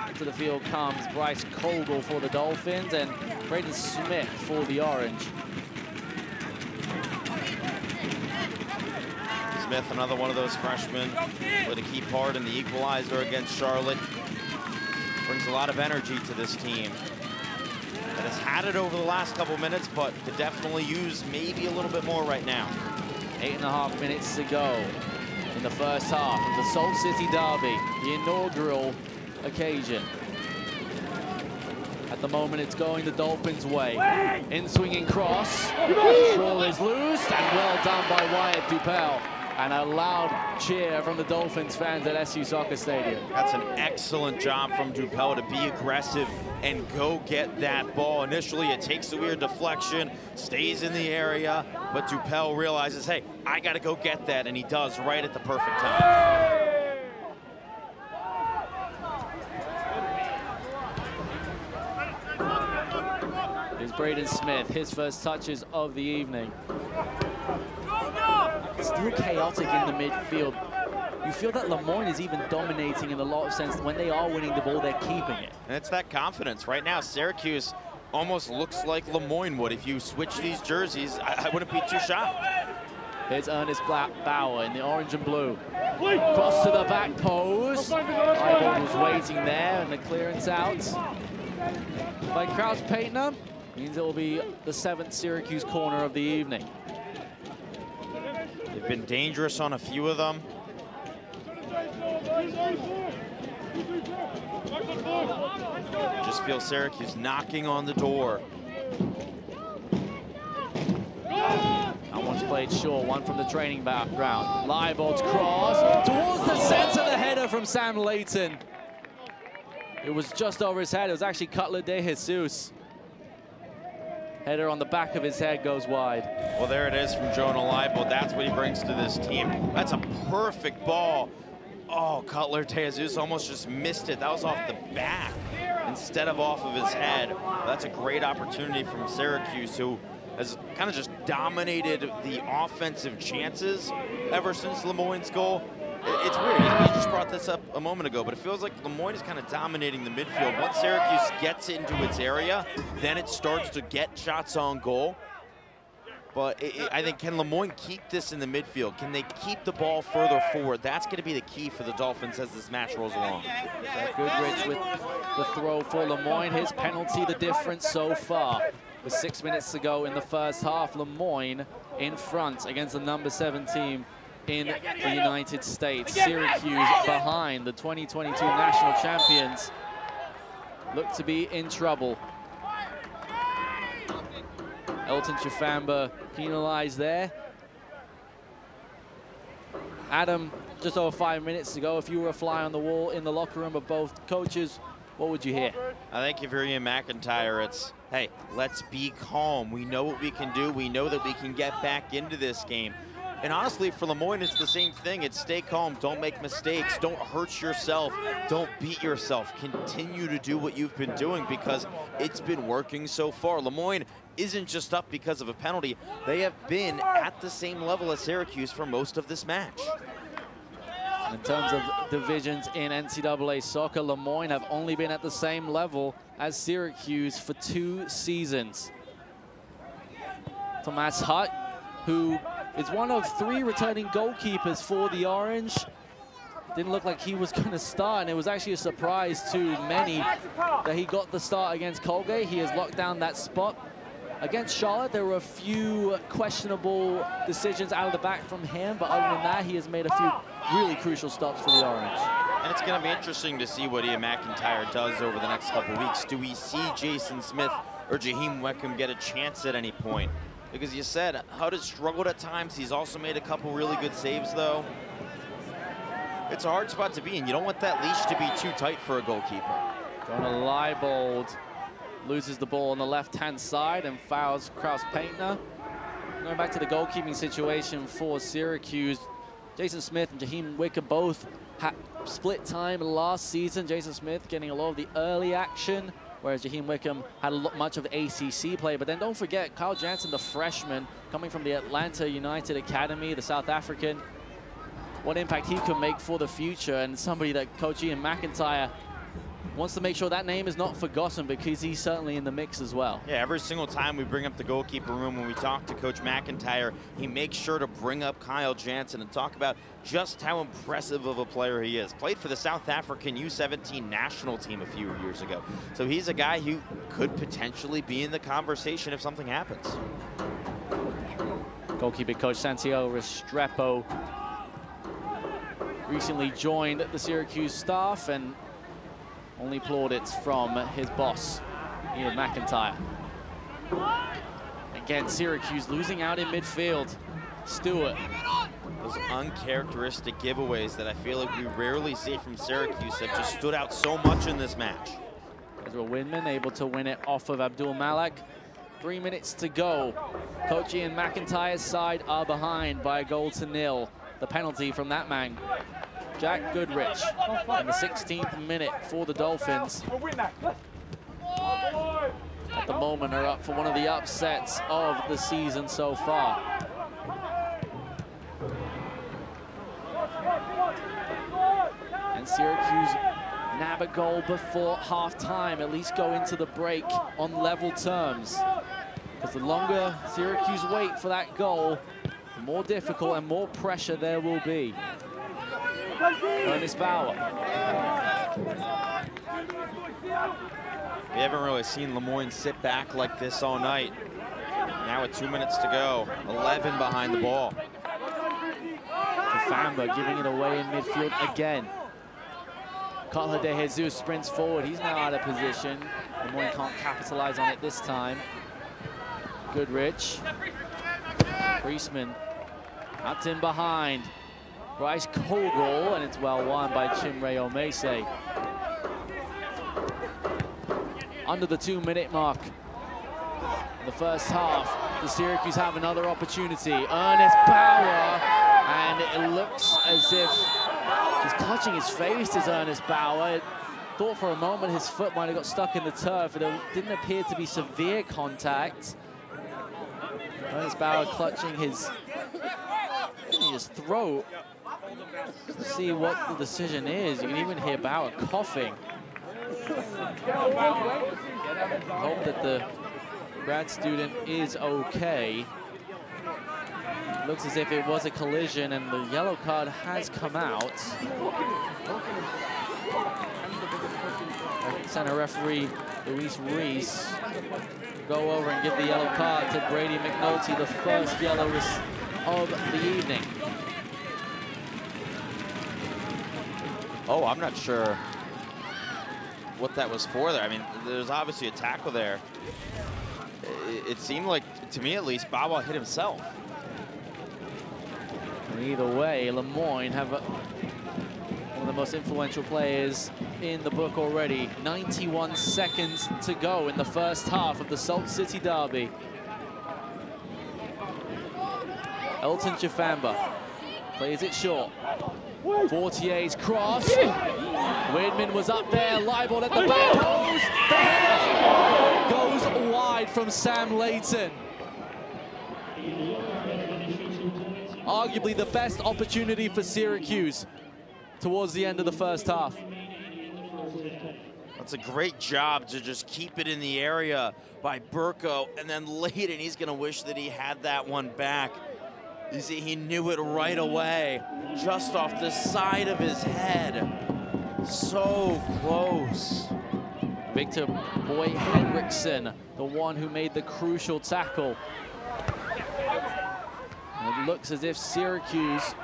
Into the field comes Bryce Kogel for the Dolphins and Braden Smith for the Orange. Smith, another one of those freshmen, with a key part in the equalizer against Charlotte. Brings a lot of energy to this team. That has had it over the last couple minutes, but could definitely use maybe a little bit more right now. 8.5 minutes to go in the first half of the Salt City Derby, the inaugural occasion. At the moment, it's going the Dolphins' way. In-swinging cross. Ball is loose, and well done by Wyatt Dupel. And a loud cheer from the Dolphins fans at SU Soccer Stadium. That's an excellent job from Dupel to be aggressive and go get that ball. Initially, it takes a weird deflection, stays in the area, but Dupel realizes, hey, I got to go get that, and he does right at the perfect time. Here's Braden Smith, his first touches of the evening. Still chaotic in the midfield. You feel that Moyne is even dominating in a lot of sense. When they are winning the ball, they're keeping it. And it's that confidence. Right now, Syracuse almost looks like Moyne would. If you switch these jerseys, I wouldn't be too shocked. Here's Ernest Bauer in the orange and blue. Cross to the back post. Eyeball was waiting there, and the clearance out by Kraus-Paintner means it will be the 7th Syracuse corner of the evening. They've been dangerous on a few of them. Just feel Syracuse knocking on the door. That one's played short, one from the training ground. Leibold's cross towards the center, the header from Sam Layton. It was just over his head. It was actually Cutler de Jesus. Header on the back of his head goes wide. Well, there it is from Jonah Leibold. That's what he brings to this team. That's a perfect ball. Oh, Cutler de Jesus almost just missed it. That was off the back instead of off of his head. That's a great opportunity from Syracuse, who has kind of just dominated the offensive chances ever since Moyne's goal. It's weird. You just brought this up a moment ago, but it feels like Moyne is kind of dominating the midfield. Once Syracuse gets into its area, then it starts to get shots on goal. But I think, can Moyne keep this in the midfield? Can they keep the ball further forward? That's going to be the key for the Dolphins as this match rolls along. Goodrich with the throw for Moyne. His penalty, the difference so far. With 6 minutes to go in the first half, Moyne in front against the number 7 team in the United States. Syracuse behind the 2022 national champions. Look to be in trouble. Elton Chifamba penalized there. Adam, just over 5 minutes to go. If you were a fly on the wall in the locker room of both coaches, what would you hear? I think if you're Ian McIntyre, it's, hey, let's be calm. We know what we can do. We know that we can get back into this game. And honestly, for Moyne, it's the same thing. It's stay calm, don't make mistakes, don't hurt yourself, don't beat yourself. Continue to do what you've been doing because it's been working so far. Moyne isn't just up because of a penalty. They have been at the same level as Syracuse for most of this match. In terms of divisions in NCAA soccer, Moyne have only been at the same level as Syracuse for 2 seasons. Tomas Hutt, who is one of 3 returning goalkeepers for the Orange. Didn't look like he was going to start, and it was actually a surprise to many that he got the start against Colgate. He has locked down that spot. Against Charlotte, there were a few questionable decisions out of the back from him, but other than that, he has made a few really crucial stops for the Orange. And it's going to be interesting to see what Ian McIntyre does over the next couple weeks. Do we see Jason Smith or Jaheim Wickham get a chance at any point? Because you said Hutt has struggled at times. He's also made a couple really good saves, though. It's a hard spot to be in. You don't want that leash to be too tight for a goalkeeper. Jonah Leibold loses the ball on the left-hand side and fouls Kraus Paintner. Going back to the goalkeeping situation for Syracuse, Jason Smith and Jaheim Wickham both had split time last season. Jason Smith getting a lot of the early action, whereas Jaheim Wickham had much of the ACC play. But then don't forget, Kyle Jansen, the freshman, coming from the Atlanta United Academy, the South African, what impact he could make for the future, and somebody that Coach Ian McIntyre wants to make sure that name is not forgotten because he's certainly in the mix as well. Yeah, every single time we bring up the goalkeeper room when we talk to Coach McIntyre, he makes sure to bring up Kyle Jansen and talk about just how impressive of a player he is. Played for the South African U17 national team a few years ago. So he's a guy who could potentially be in the conversation if something happens. Goalkeeper coach Santiago Restrepo recently joined the Syracuse staff and only plaudits from his boss, Ian McIntyre. Again, Syracuse losing out in midfield. Stewart. Those uncharacteristic giveaways that I feel like we rarely see from Syracuse have just stood out so much in this match. Ezra Winman able to win it off of Abdul Malak. 3 minutes to go. Coach Ian McIntyre's side are behind by a 1-0. The penalty from that man, Jack Goodrich, in the 16th minute for the Dolphins. At the moment are up for one of the upsets of the season so far. And Syracuse nab a goal before half-time, at least go into the break on level terms. Because the longer Syracuse wait for that goal, the more difficult and more pressure there will be. Ernest Bauer. We haven't really seen Moyne sit back like this all night. Now with 2 minutes to go, 11 behind the ball. Chifamba giving it away in midfield again. Carla De Jesus sprints forward. He's now out of position. Moyne can't capitalize on it this time. Goodrich. Priestman out in behind. Bryce Colgrove, and it's well won by Chimre Omese. Under the 2-minute mark in the first half, the Syracuse have another opportunity. Ernest Bauer, and it looks as if he's clutching his face, is Ernest Bauer. Thought for a moment his foot might have got stuck in the turf, but it didn't appear to be severe contact. Ernest Bauer clutching his throat. Let's see what the decision is. You can even hear Bauer coughing. Hope that the grad student is okay. Looks as if it was a collision and the yellow card has come out. Center referee Luis Reese go over and give the yellow card to Brady McNulty, the first yellow of the evening. Oh, I'm not sure what that was for there. I mean, there's obviously a tackle there. It seemed like, to me at least, Bawa hit himself. Either way, Moyne have one of the most influential players in the book already. 91 seconds to go in the first half of the Salt City Derby. Elton Chifamba plays it short. Fortier's cross. Widman was up there, libeled at the back post. The header goes wide from Sam Layton. Arguably the best opportunity for Syracuse towards the end of the first half. That's a great job to just keep it in the area by Burko, and then Layton, he's gonna wish that he had that one back. You see, he knew it right away, just off the side of his head. So close. Victor Boy Henriksen, the one who made the crucial tackle. And it looks as if Syracuse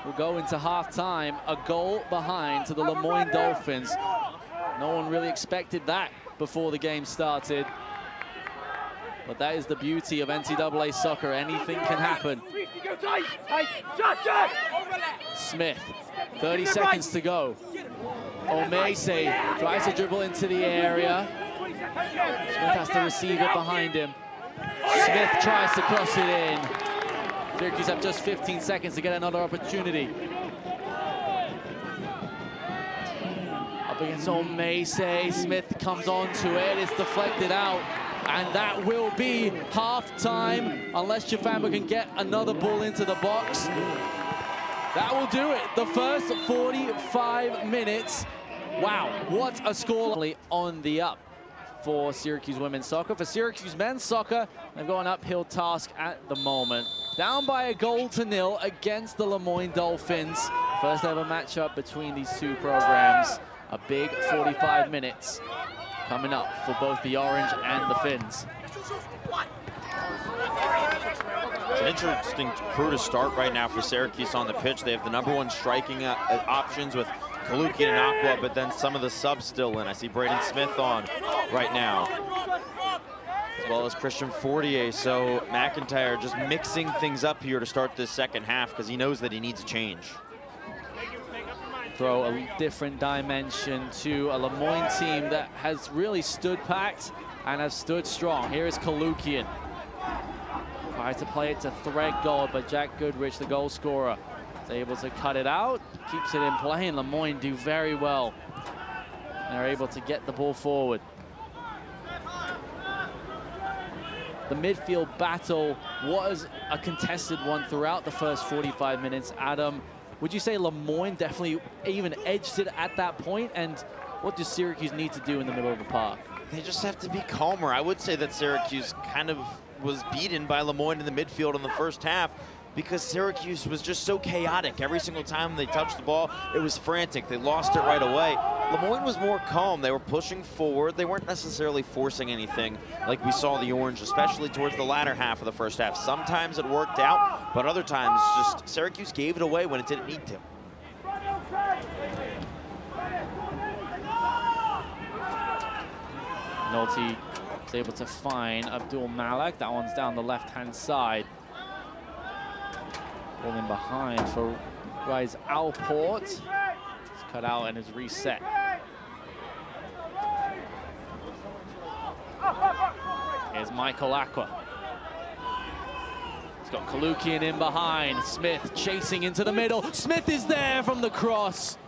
will go into halftime a goal behind to the Moyne Dolphins. No one really expected that before the game started. But that is the beauty of NCAA soccer. Anything can happen. Smith, 30 seconds to go. Omese tries to dribble into the area. Smith has to receive it behind him. Smith tries to cross it in. Syracuse have just 15 seconds to get another opportunity. Up against Omese, Smith comes onto it, it's deflected out. And that will be half-time, unless Chifamba can get another ball into the box. That will do it. The first 45 minutes. Wow, what a score on the up for Syracuse women's soccer. For Syracuse men's soccer, they've got an uphill task at the moment. Down by a goal to nil against the Moyne Dolphins. First ever matchup between these two programs. A big 45 minutes coming up for both the Orange and the Finns. It's an interesting crew to start right now for Syracuse on the pitch. They have the #1 striking options with Kaluki and Aqua, but then some of the subs still in. I see Braden Smith on right now, as well as Christian Fortier. So McIntyre just mixing things up here to start this second half because he knows that he needs a change. Throw a different dimension to a Moyne team that has really stood packed and has stood strong. Here is Kalukian. Tries to play it to Threadgold, but Jack Goodrich, the goal scorer, is able to cut it out, keeps it in play, and Moyne do very well. They're able to get the ball forward. The midfield battle was a contested one throughout the first 45 minutes. Adam, would you say Moyne definitely even edged it at that point? And what does Syracuse need to do in the middle of the park? They just have to be calmer. I would say that Syracuse kind of was beaten by Moyne in the midfield in the first half because Syracuse was just so chaotic. Every single time they touched the ball, it was frantic. They lost it right away. Moyne was more calm. They were pushing forward. They weren't necessarily forcing anything like we saw the Orange, especially towards the latter half of the first half. Sometimes it worked out, but other times just Syracuse gave it away when it didn't need to. Nolte is able to find Abdul Malak. That one's down the left-hand side. Ball in behind for Rise Alport. It's cut out and is reset. Here's Michael Aqua. He's got Kalukian in behind. Smith chasing into the middle. Smith is there from the cross,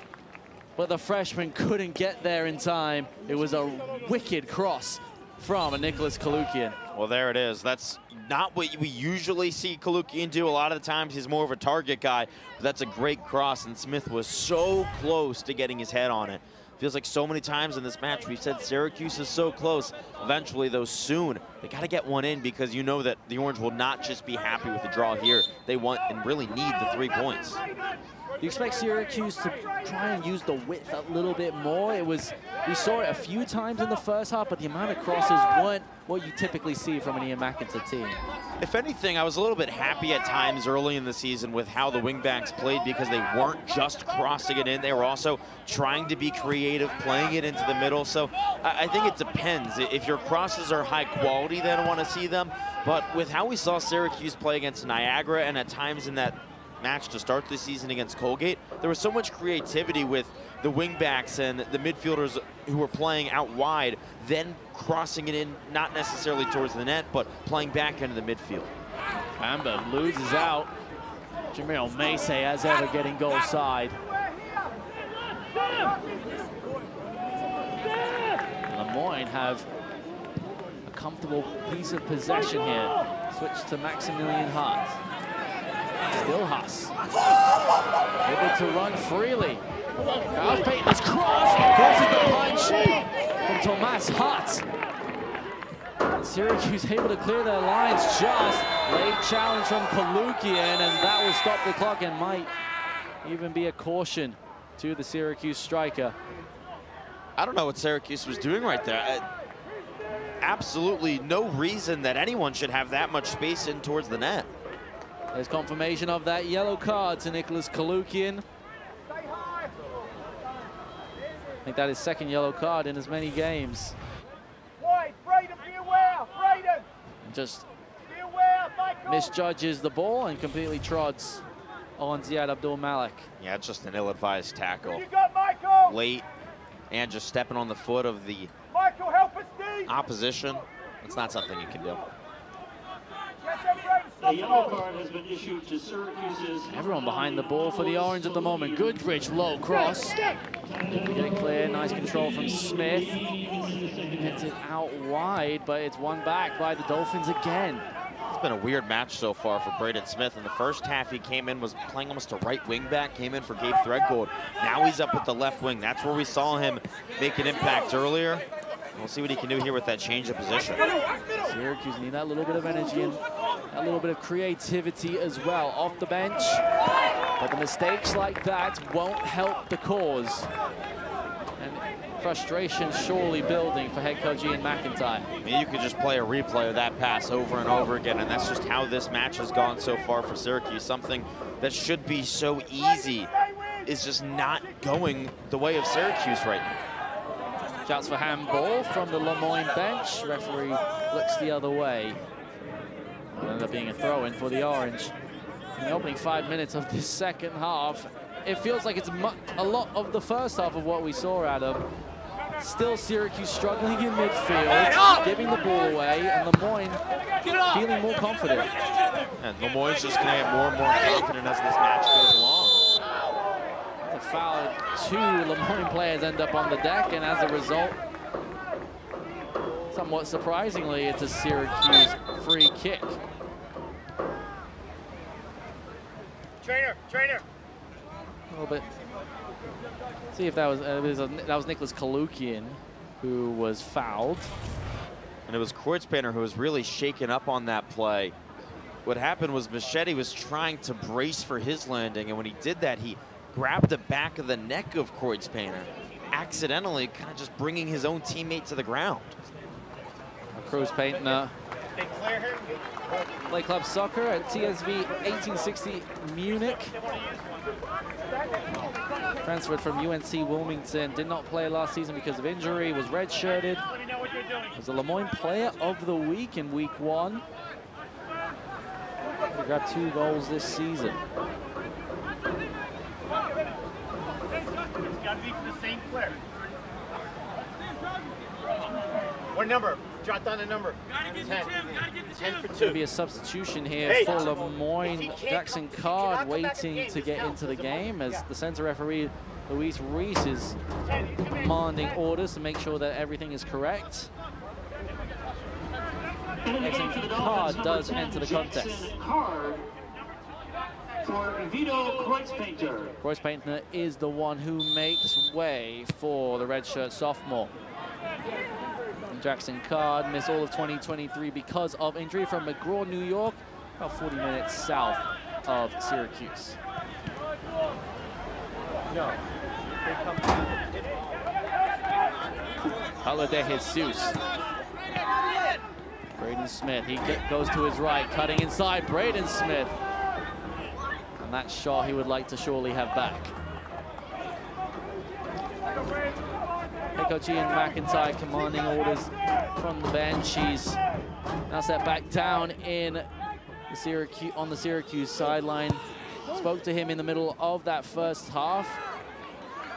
but the freshman couldn't get there in time. It was a wicked cross from Nicholas Kalukian. Well, there it is. That's not what we usually see Kalukian do. A lot of the times he's more of a target guy, but that's a great cross, and Smith was so close to getting his head on it. Feels like so many times in this match we've said Syracuse is so close. Eventually, though, soon, they got to get one in, because you know that the Orange will not just be happy with the draw here. They want and really need the 3 points. You expect Syracuse to try and use the width a little bit more. We saw it a few times in the first half, but the amount of crosses weren't what you typically see from an Ian McIntyre team. If anything, I was a little bit happy at times early in the season with how the wingbacks played, because they weren't just crossing it in. They were also trying to be creative, playing it into the middle. So I think it depends. If your crosses are high quality, then I want to see them. But with how we saw Syracuse play against Niagara, and at times in that match to start the season against Colgate, there was so much creativity with the wingbacks and the midfielders who were playing out wide, then crossing it in, not necessarily towards the net, but playing back into the midfield. Amber loses out. Jamil Mace, as ever, getting goal side. Moyne have a comfortable piece of possession here. Switch to Maximilian Hart. Still Haas. Able to run freely. Kyle Payton's cross forces the punch from Tomas Hart. Syracuse able to clear their lines just. Late challenge from Kalukian, and that will stop the clock and might even be a caution to the Syracuse striker. I don't know what Syracuse was doing right there. Absolutely no reason that anyone should have that much space in towards the net. There's confirmation of that yellow card to Nicholas Kalukian. I think that is second yellow card in as many games. And just misjudges the ball and completely trods on Ziad Abdul-Malik. Yeah, it's just an ill-advised tackle. Late and just stepping on the foot of the opposition. It's not something you can do. A yellow card has been issued to Syracuse's. Everyone behind the ball for the Orange at the moment. Goodrich, low cross. Get it clear, nice control from Smith. Gets it out wide, but it's won back by the Dolphins again. It's been a weird match so far for Braden Smith. In the first half, he came in, was playing almost a right wing back, came in for Gabe Threadgold. Now he's up at the left wing. That's where we saw him make an impact earlier. We'll see what he can do here with that change of position. Syracuse need that little bit of energy and a little bit of creativity as well off the bench. But the mistakes like that won't help the cause. And frustration surely building for head coach Ian McIntyre. I mean, you could just play a replay of that pass over and over again, and that's just how this match has gone so far for Syracuse. Something that should be so easy is just not going the way of Syracuse right now. Shouts for handball from the Moyne bench. Referee looks the other way. It'll end up being a throw-in for the Orange. In the opening 5 minutes of this second half, it feels like it's a lot of the first half of what we saw, Adam. Still Syracuse struggling in midfield, giving the ball away, and Moyne feeling more confident. And Moyne's just going to get more and more confident as this match goes along. The foul, 2 Moyne players end up on the deck, and as a result, somewhat surprisingly, it's a Syracuse free kick. Trainer. A little bit. See if that was Nicholas Kalukian who was fouled. And it was Kreuzpaner who was really shaken up on that play. What happened was Machete was trying to brace for his landing, and when he did that, he grabbed the back of the neck of Kreuzpaner, accidentally kind of just bringing his own teammate to the ground. Kreuzpaner play club soccer at TSV 1860 Munich. Transferred from UNC Wilmington, did not play last season because of injury, was redshirted. Was the Moyne Player of the Week in week 1. He grabbed 2 goals this season. It's got to be for the same player. What number? Jot down a number. 10. 10 for 2. Going to be a substitution here for Moyne. Jackson Card waiting to get into the game as the center referee Luis Reese is commanding orders to make sure that everything is correct. Jackson Card does enter the contest. For Vito Kreuzpainter. Kreuzpainter is the one who makes way for the redshirt sophomore. And Jackson Card missed all of 2023 because of injury from McGraw, New York, about 40 minutes south of Syracuse. Cutler de Jesus. Braden Smith, he goes to his right, cutting inside. Braden Smith. And that shot he would like to surely have back. Head coach Ian McIntyre commanding orders from the bench. He's now set back down in the Syracuse, on the Syracuse sideline. Spoke to him in the middle of that first half.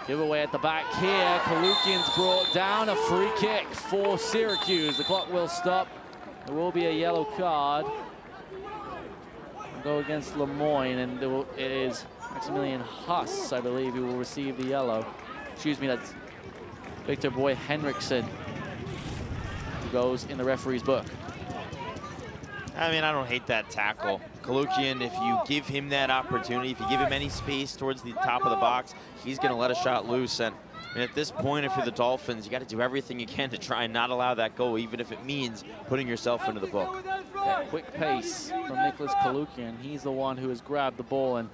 Giveaway at the back here. Kalukian's brought down. A free kick for Syracuse. The clock will stop. There will be a yellow card. Go against Moyne, and it is Maximilian Huss, I believe, who will receive the yellow. Excuse me, that's Victor Boy Henriksen, who goes in the referee's book. I mean, I don't hate that tackle. Kalukian, if you give him that opportunity, if you give him any space towards the top of the box, he's going to let a shot loose. And at this point, if you're the Dolphins, you got to do everything you can to try and not allow that goal, even if it means putting yourself into the book. That quick pace from Nicholas Kalukian. He's the one who has grabbed the ball, and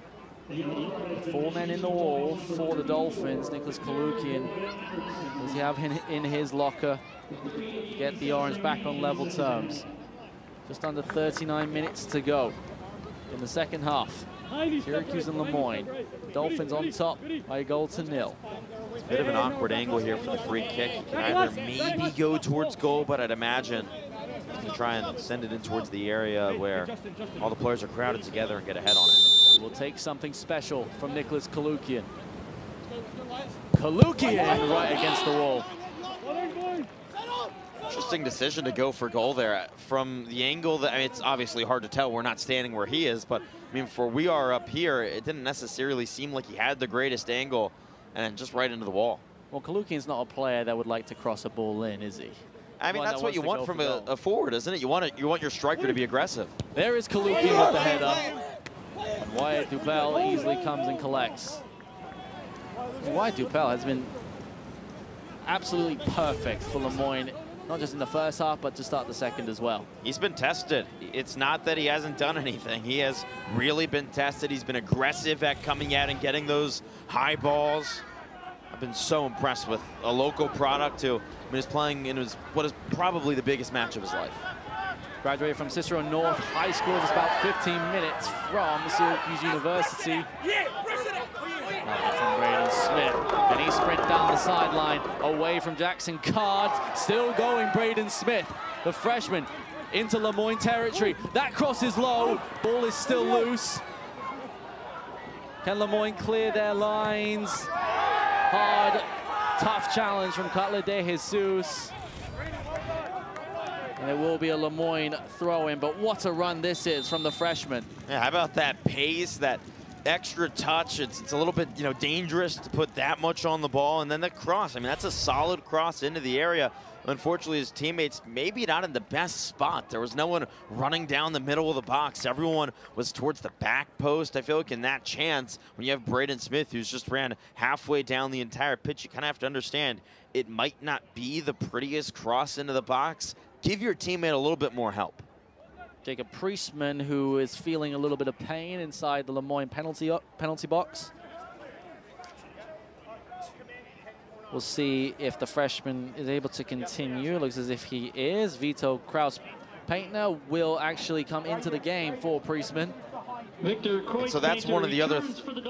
with 4 men in the wall for the Dolphins. Nicholas Kalukian, does he have in his locker, get the Orange back on level terms. Just under 39 minutes to go in the second half. Syracuse and Moyne. Dolphins on top by 1-0. It's a bit of an awkward angle here for the free kick. He can either maybe go towards goal, but I'd imagine he's going to try and send it in towards the area where all the players are crowded together and get a head on it. We'll take something special from Nicholas Kalukian. Kalukian right against the wall. Interesting decision to go for goal there. From the angle that, I mean, it's obviously hard to tell. We're not standing where he is, but I mean, for we are up here, it didn't necessarily seem like he had the greatest angle, and just right into the wall. Well, Kalukian's not a player that would like to cross a ball in, is he? I mean, that's what you want from a forward, isn't it? You want your striker to be aggressive. There is Kalukian with the header. And Wyatt Dupel easily comes and collects. Wyatt Dupel has been absolutely perfect for Moyne, not just in the first half, but to start the second as well. He's been tested. It's not that he hasn't done anything. He has really been tested. He's been aggressive at coming out and getting those high balls. I've been so impressed with a local product who is playing in what is probably the biggest match of his life. Graduated from Cicero North High School just about 15 minutes from Syracuse University. From Braden Smith. Can he sprint down the sideline away from Jackson Card? Still going, Braden Smith, the freshman, into Moyne territory. That cross is low. Ball is still loose. Can Moyne clear their lines? Hard, tough challenge from Cutler de Jesus. And it will be a Moyne throw-in, but what a run this is from the freshman. Yeah, how about that pace, that extra touch? It's a little bit, dangerous to put that much on the ball, and then the cross. I mean, that's a solid cross into the area. Unfortunately, his teammates maybe not in the best spot. There was no one running down the middle of the box. Everyone was towards the back post. I feel like in that chance, when you have Braden Smith, who's just ran halfway down the entire pitch, you kind of have to understand it might not be the prettiest cross into the box. Give your teammate a little bit more help. Jacob Priestman, who is feeling a little bit of pain inside the Moyne penalty box. We'll see if the freshman is able to continue. Looks as if he is. Vito Kraus-Paintner will actually come into the game for Priestman. And so that's one of the other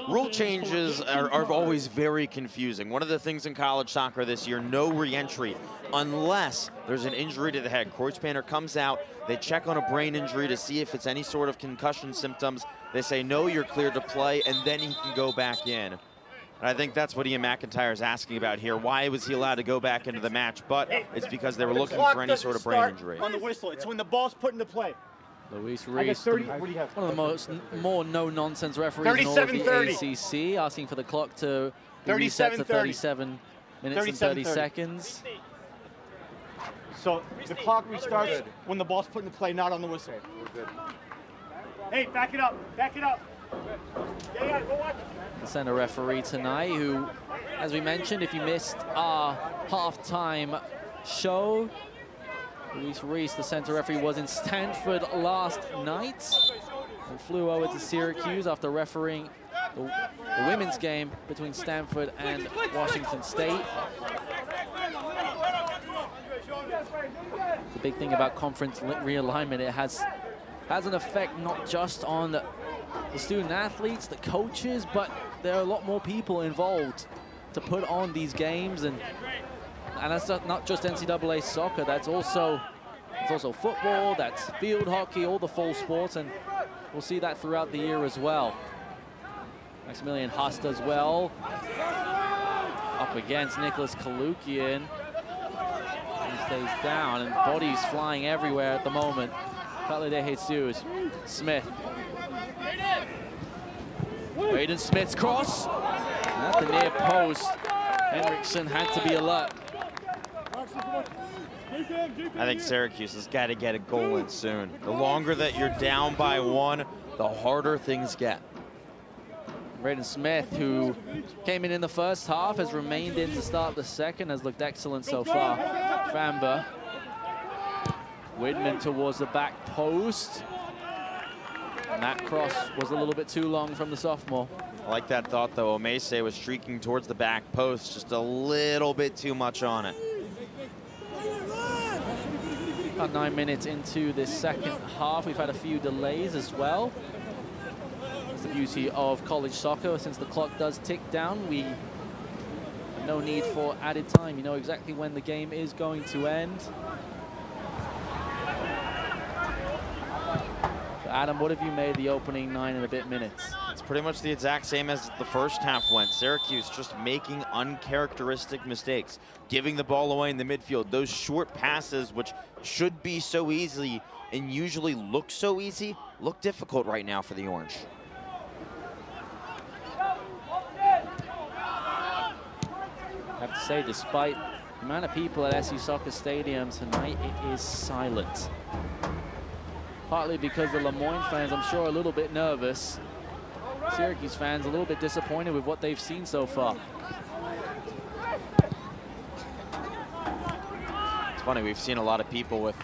rule changes are always very confusing. One of the things in college soccer this year, no re-entry unless there's an injury to the head. Kreuzpainter comes out, they check on a brain injury to see if it's any sort of concussion symptoms. They say, no, you're cleared to play, and then he can go back in. And I think that's what Ian McIntyre is asking about here. Why was he allowed to go back into the match? But it's because they were looking for any sort of brain injury. On the whistle, it's when the ball's put into play. Luis Reese, one of the more no-nonsense referees in all of the ACC, asking for the clock to be reset to 37 minutes and 30 seconds. So the clock restarts when the ball's put into play, not on the whistle. Hey, back it up. Back it up. Yeah, go watch. The center referee tonight, who, as we mentioned, if you missed our halftime show, Luis Reese, the center referee, was in Stanford last night and flew over to Syracuse after refereeing the women's game between Stanford and Washington State. The big thing about conference realignment, it has an effect not just on the student athletes, the coaches, but there are a lot more people involved to put on these games, and that's not just NCAA soccer. That's also football, that's field hockey, all the fall sports, and we'll see that throughout the year as well. Maximilian Hust as well, up against Nicholas Kalukian. He stays down, and bodies flying everywhere at the moment. Cutler de Jesus, Smith. Braden Smith's cross. At the near post, Henriksen had to be alert. I think Syracuse has got to get a goal in soon. The longer that you're down by one, the harder things get. Braden Smith, who came in the first half, has remained in to start the second, has looked excellent so far. Famber. Widman towards the back post. And that cross was a little bit too long from the sophomore. I like that thought, though. Omese was streaking towards the back post, just a little bit too much on it. About 9 minutes into this second half, we've had a few delays as well. That's the beauty of college soccer. Since the clock does tick down, we have no need for added time. You know exactly when the game is going to end. Adam, what have you made the opening 9 and a bit minutes? It's pretty much the exact same as the first half went. Syracuse just making uncharacteristic mistakes, giving the ball away in the midfield. Those short passes, which should be so easy and usually look so easy, look difficult right now for the Orange. I have to say, despite the amount of people at SC Soccer Stadium tonight, it is silent. Partly because the Moyne fans, I'm sure, are a little bit nervous. Syracuse fans a little bit disappointed with what they've seen so far. It's funny, we've seen a lot of people with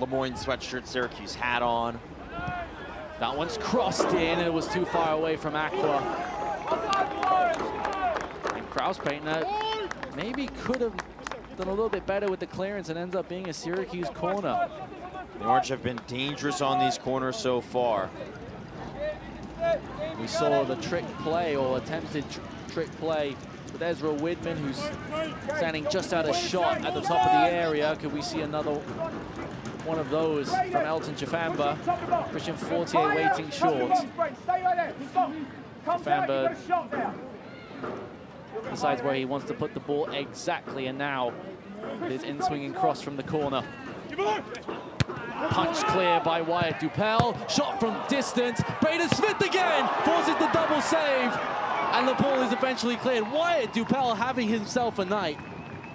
Moyne sweatshirt, Syracuse hat on. That one's crossed in, and it was too far away from Aqua. And Kraus Paintner maybe could have done a little bit better with the clearance, and ends up being a Syracuse corner. The Orange have been dangerous on these corners so far. We saw the trick play, or attempted trick play, with Ezra Widman, who's standing just out of shot at the top of the area. Could we see another one of those from Elton Chafamba? Christian Fortier waiting short. Chafamba decides where he wants to put the ball exactly, and now with his in-swinging cross from the corner. Punch clear by Wyatt Dupel. Shot from distance. Braden Smith again forces the double save. And the ball is eventually cleared. Wyatt Dupel having himself a night.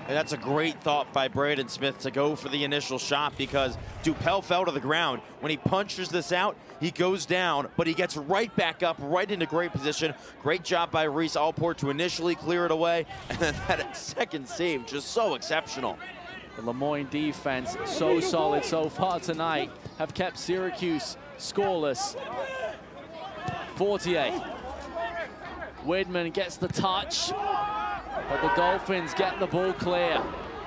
And that's a great thought by Braden Smith to go for the initial shot, because Dupel fell to the ground. When he punches this out, he goes down, but he gets right back up, right into great position. Great job by Reese Allport to initially clear it away. And then that second save, just so exceptional. The Moyne defense, so solid so far tonight, have kept Syracuse scoreless. Fortier. Widman gets the touch, but the Dolphins get the ball clear.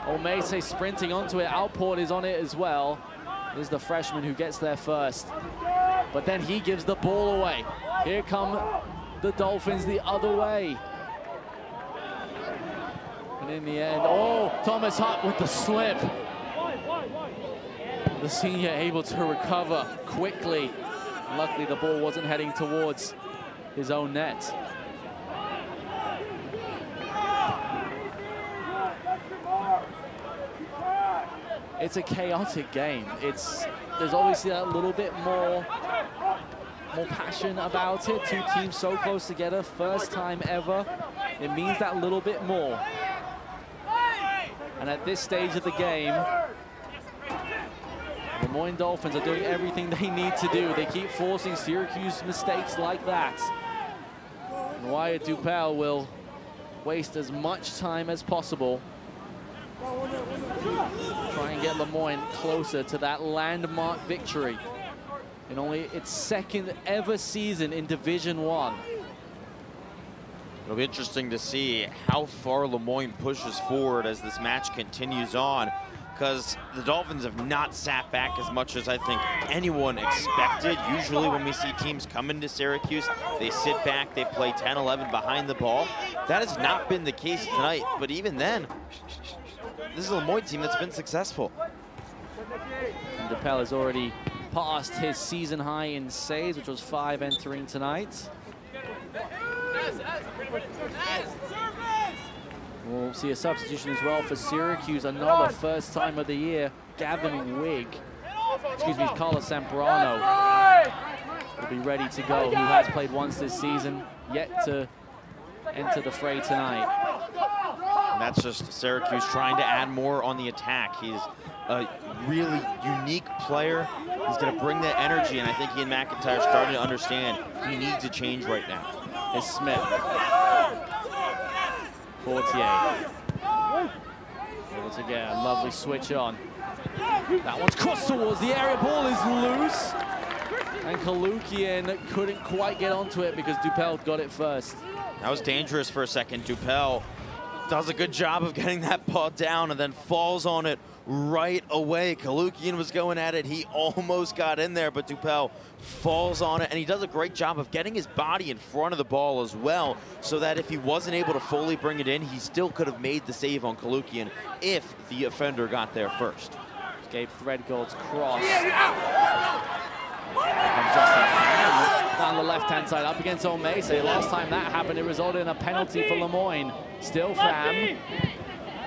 Omese sprinting onto it. Allport is on it as well. This is the freshman who gets there first. But then he gives the ball away. Here come the Dolphins the other way. And in the end, oh, Thomas Hutt with the slip. The senior able to recover quickly. Luckily, the ball wasn't heading towards his own net. It's a chaotic game. There's obviously a little bit more passion about it. Two teams so close together, first time ever. It means that little bit more. And at this stage of the game, The Moyne Dolphins are doing everything they need to do. They keep forcing Syracuse mistakes like that. And Wyatt Dupel will waste as much time as possible. Try and get Lemoyne closer to that landmark victory in only its second ever season in Division I. It'll be interesting to see how far Lemoyne pushes forward as this match continues on, because the Dolphins have not sat back as much as I think anyone expected. Usually when we see teams come into Syracuse, they sit back, they play 10-11 behind the ball. That has not been the case tonight, but even then, this is a Lemoyne team that's been successful. And Dupel has already passed his season high in saves, which was 5 entering tonight. We'll see a substitution as well for Syracuse, another first time of the year. Gavin Wigg, Carlos Zambrano will be ready to go, who has played once this season, yet to enter the fray tonight. And that's just Syracuse trying to add more on the attack. He's a really unique player. He's going to bring that energy, and I think he and McIntyre are starting to understand he needs to change right now. Is Smith. Fortier. Able to get a lovely switch on. That one's crossed towards the area. Ball is loose. And Kalukian couldn't quite get onto it because Dupel got it first. That was dangerous for a second. Dupel does a good job of getting that ball down and then falls on it right away. Kalukian was going at it. He almost got in there, but Dupel falls on it, and he does a great job of getting his body in front of the ball as well, so that if he wasn't able to fully bring it in, he still could have made the save on Kalukian if the offender got there first. Gabe Threadgold's cross. Down the left-hand side, up against O'Mesa. Last time that happened, it resulted in a penalty for Lemoyne. Still Pham.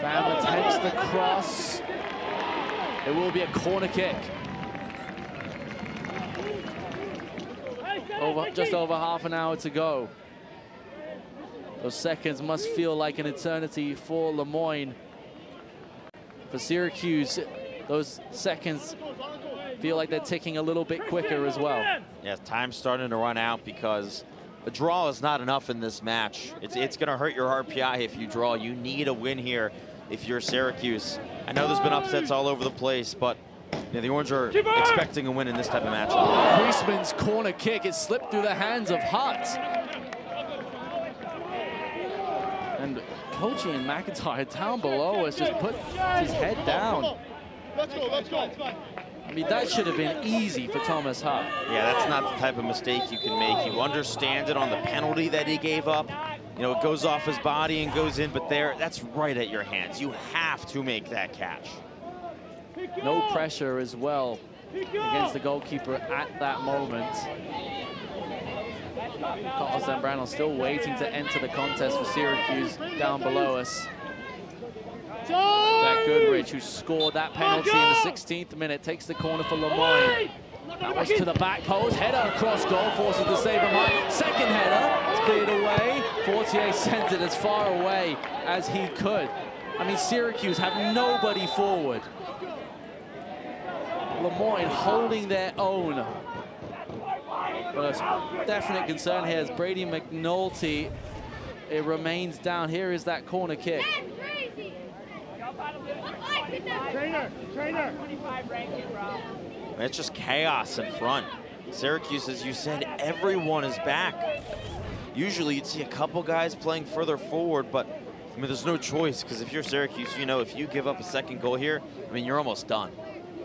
Pham attempts the cross. It will be a corner kick. Just over half an hour to go. Those seconds must feel like an eternity for Lemoyne. For Syracuse, those seconds feel like they're ticking a little bit quicker as well. Yeah, time's starting to run out because a draw is not enough in this match. It's going to hurt your RPI if you draw. You need a win here if you're Syracuse. I know there's been upsets all over the place, but yeah, the Orange are expecting a win in this type of match. Priestman's corner kick, it slipped through the hands of Hutt. And Kochi and McIntyre down below us just put his head down. Let's go. I mean, that should have been easy for Thomas Hutt. Yeah, that's not the type of mistake you can make. You understand it on the penalty that he gave up. You know, it goes off his body and goes in, but that's right at your hands. You have to make that catch. No pressure as well against the goalkeeper at that moment. Carlos Zambrano still waiting to enter the contest for Syracuse down below us. Jack Goodrich, who scored that penalty in the 16th minute, takes the corner for Lemoyne. That was to the back post. Header across goal, forces the save of Mike. Second header, it's cleared away. Fortier sends it as far away as he could. I mean, Syracuse have nobody forward. Lemoyne holding their own. But a definite concern here is Brady McNulty. It remains down. Here is that corner kick. Trainer. It's just chaos in front. Syracuse, as you said, everyone is back. Usually you'd see a couple guys playing further forward, but I mean, there's no choice, because if you're Syracuse, you know, if you give up a second goal here, I mean, you're almost done.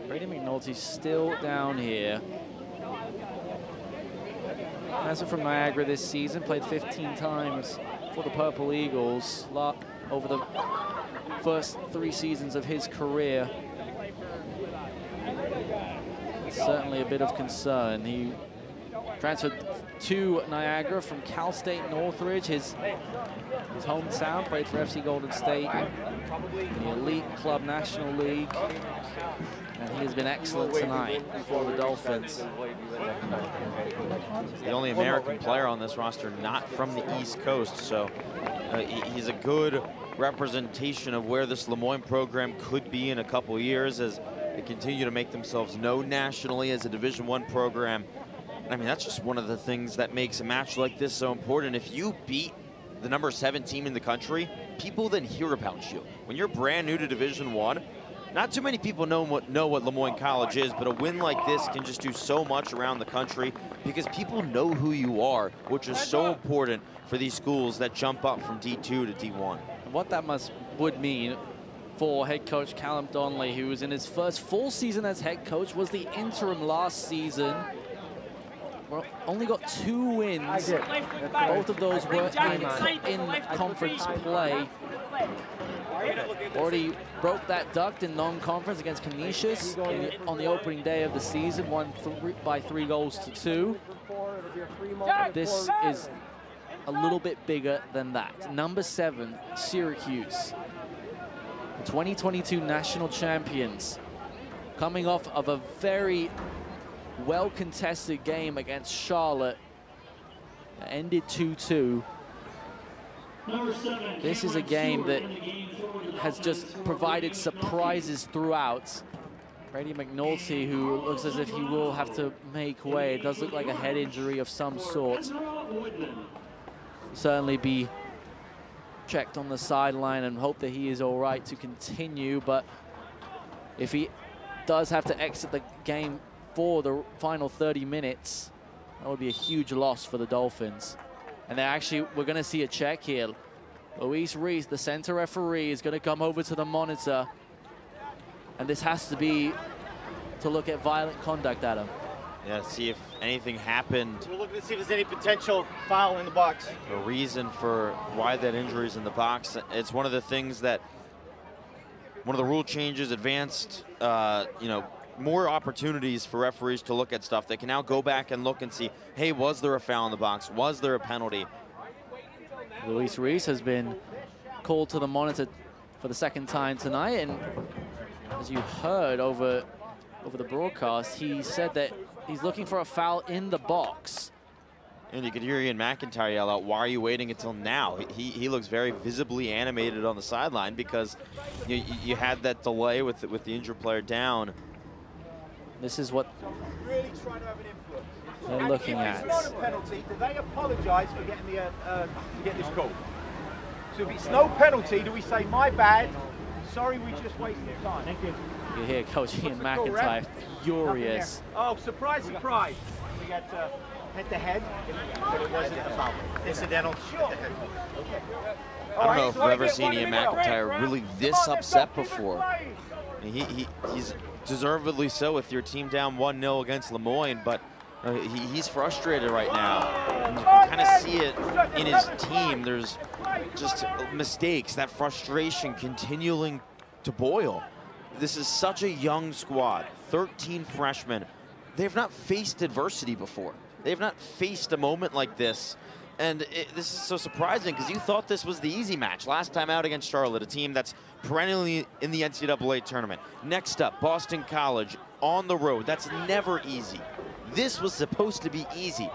Brady McNulty still down here. Passer from Niagara this season, played 15 times for the Purple Eagles over the first 3 seasons of his career. Certainly a bit of concern. He transferred to Niagara from Cal State Northridge, his hometown, played for FC Golden State, the Elite Club National League, and he has been excellent tonight for the Dolphins. The only American player on this roster not from the East Coast, so he's a good representation of where this Lemoyne program could be in a couple years, as They continue to make themselves known nationally as a Division I program. I mean, that's just one of the things that makes a match like this so important. If you beat the number 7 team in the country, people then hear about you. When you're brand new to Division I, not too many people know what Moyne College is, but a win like this can just do so much around the country because people know who you are, which is so important for these schools that jump up from D2 to D1. What that would mean for head coach Callum Donnelly, who was in his first full season as head coach, was the interim last season. Well, only got 2 wins. Both of those were in conference play. Already broke that duct in non-conference against Canisius on the opening day of the season, won by 3 goals to 2. This is a little bit bigger than that. Number 7, Syracuse, the 2022 national champions, coming off of a very well-contested game against Charlotte that ended 2-2. This is a game that has just provided surprises throughout. Brady McNulty, who looks as if he will have to make way. It does look like a head injury of some sort. Certainly be checked on the sideline and hope that he is all right to continue. But if he does have to exit the game for the final 30 minutes, that would be a huge loss for the Dolphins. And we're going to see a check here. Luis Reese, the center referee, is going to come over to the monitor. And this has to be to look at violent conduct, Adam. Yeah, see if anything happened. We're looking to see if there's any potential foul in the box. The reason for why that injury is in the box. It's one of the things that, one of the rule changes advanced, you know, more opportunities for referees to look at stuff. They can now go back and look and see, hey, was there a foul in the box? Was there a penalty? Luis Reese has been called to the monitor for the 2nd time tonight, and as you heard over the broadcast, he said that he's looking for a foul in the box. And you could hear Ian McIntyre yell out, why are you waiting until now? He looks very visibly animated on the sideline because you had that delay with the injured player down. This is what Really trying to have an influence. they're looking at. If it's not a penalty, do they apologise for getting this call? So if it's no penalty, do we say, my bad, sorry we just wasted time? Thank you. You hear Coach Ian McIntyre furious. Oh, surprise, surprise. We got head-to-head, but it wasn't a foul. Incidental. Sure. I don't know if I've ever seen Ian McIntyre really this upset before. He's deservedly so with your team down 1-0 against Moyne, but he's frustrated right now. And you can kind of see it in his team. There's just mistakes, that frustration continuing to boil. This is such a young squad, 13 freshmen. They've not faced adversity before. They've not faced a moment like this. And this is so surprising because you thought this was the easy match last time out against Charlotte, a team that's perennially in the NCAA tournament. Next up, Boston College on the road. That's never easy. This was supposed to be easy,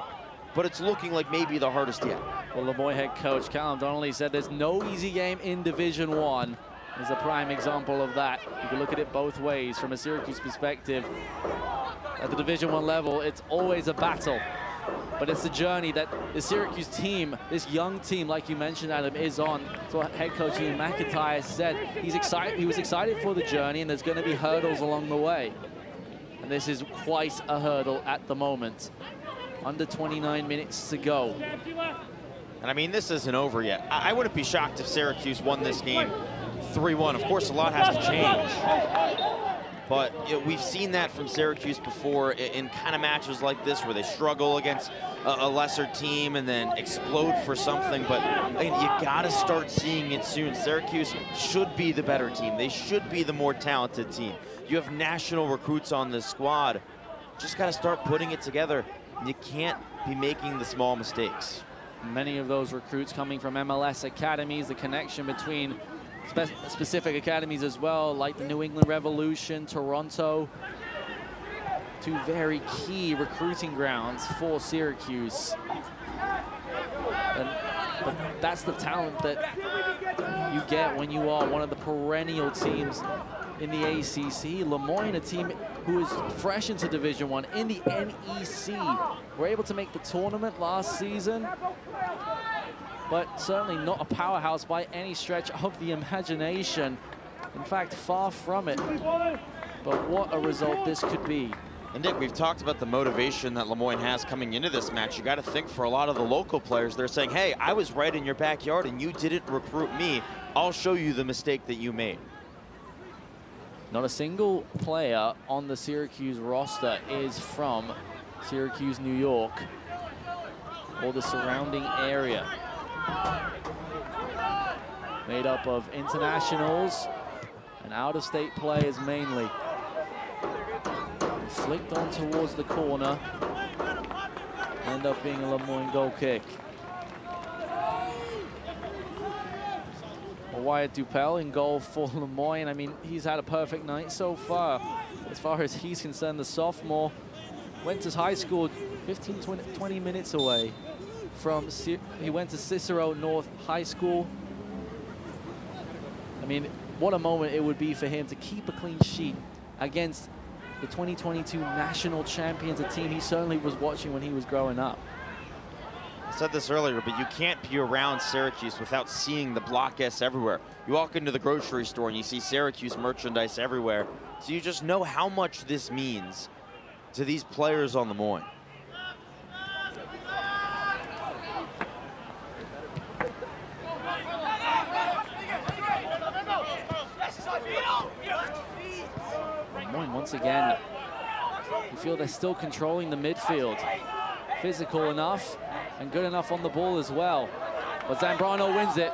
but it's looking like maybe the hardest yet. Well, Moyne head coach Callum Donnelly said there's no easy game in Division I. Is a prime example of that. You can look at it both ways. From a Syracuse perspective, at the Division I level, it's always a battle. But it's the journey that the Syracuse team, this young team, like you mentioned, Adam, is on. So head coach Ian McIntyre said he's excited. He was excited for the journey, and there's going to be hurdles along the way. And this is quite a hurdle at the moment. Under 29 minutes to go. And I mean, this isn't over yet. I wouldn't be shocked if Syracuse won this game 3-1. Of course, a lot has to change. But we've seen that from Syracuse before in kind of matches like this where they struggle against a lesser team and then explode for something. But you got to start seeing it soon. Syracuse should be the better team. They should be the more talented team. You have national recruits on this squad. Just got to start putting it together. You can't be making the small mistakes. Many of those recruits coming from MLS academies, the connection between specific academies as well, like the New England Revolution, Toronto. 2 very key recruiting grounds for Syracuse. But that's the talent that you get when you are one of the perennial teams in the ACC. Moyne, a team who is fresh into Division I in the NEC, were able to make the tournament last season, but certainly not a powerhouse by any stretch of the imagination. In fact, far from it. But what a result this could be. And Nick, we've talked about the motivation that Moyne has coming into this match. You got to think for a lot of the local players, they're saying, hey, I was right in your backyard and you didn't recruit me. I'll show you the mistake that you made. Not a single player on the Syracuse roster is from Syracuse, New York, or the surrounding area. Made up of internationals and out-of-state players mainly. Flicked on towards the corner. End up being a Moyne goal kick. Wyatt Dupel in goal for Moyne. I mean, he's had a perfect night so far. As far as he's concerned, the sophomore went to high school 15, 20 minutes away from, he went to Cicero North High School. I mean, what a moment it would be for him to keep a clean sheet against the 2022 national champions, a team he certainly was watching when he was growing up. I said this earlier, but you can't be around Syracuse without seeing the Block S everywhere. You walk into the grocery store and you see Syracuse merchandise everywhere. So you just know how much this means to these players on the Moyne. Moyne, once again, you feel they're still controlling the midfield. Physical enough and good enough on the ball as well. But Zambrano wins it.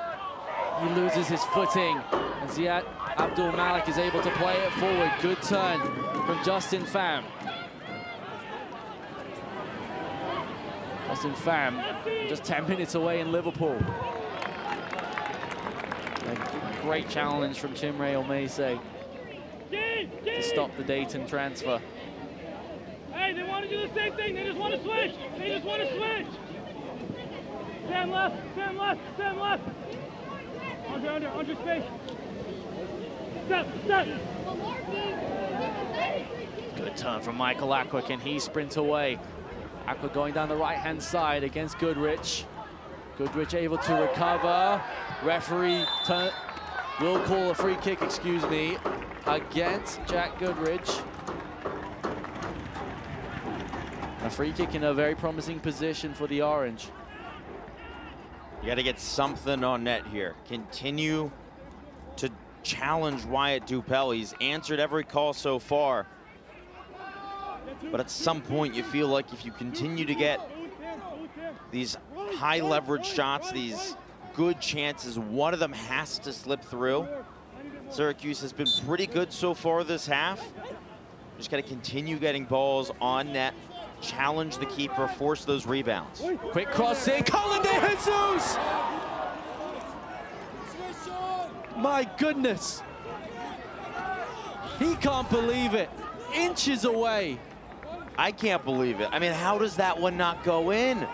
He loses his footing. And Ziad Abdul Malik is able to play it forward. Good turn from Justin Pham. Justin Pham, just 10 minutes away in Liverpool. A great challenge from Chimre Omese to stop the Dayton transfer. Hey, they want to do the same thing. They just want to switch. They just want to switch. Sam left, Sam left, Sam left. Under space. Step. Good turn from Michael Aqua. Can he sprint away? Aqua going down the right-hand side against Goodrich. Goodrich able to recover. Referee will call a free kick, excuse me, against Jack Goodrich. A free kick in a very promising position for the Orange. You got to get something on net here. Continue to challenge Wyatt Dupel. He's answered every call so far. But at some point, you feel like if you continue to get these high leverage shots, these good chances, one of them has to slip through. Syracuse has been pretty good so far this half. Just got to continue getting balls on net, challenge the keeper, force those rebounds. Quick cross in, Colin De Jesus! My goodness. He can't believe it. Inches away. I can't believe it. I mean, how does that one not go in?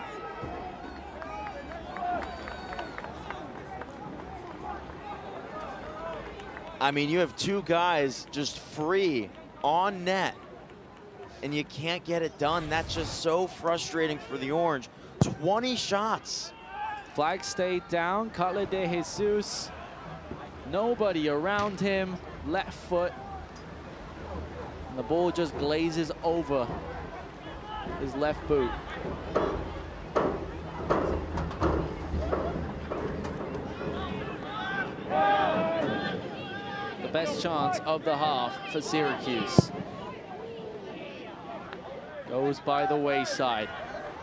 I mean, you have two guys just free on net, and you can't get it done. That's just so frustrating for the Orange. 20 shots. Flag stayed down. Cutler De Jesus. Nobody around him. Left foot. And the ball just glazes over his left boot. The best chance of the half for Syracuse. Goes by the wayside.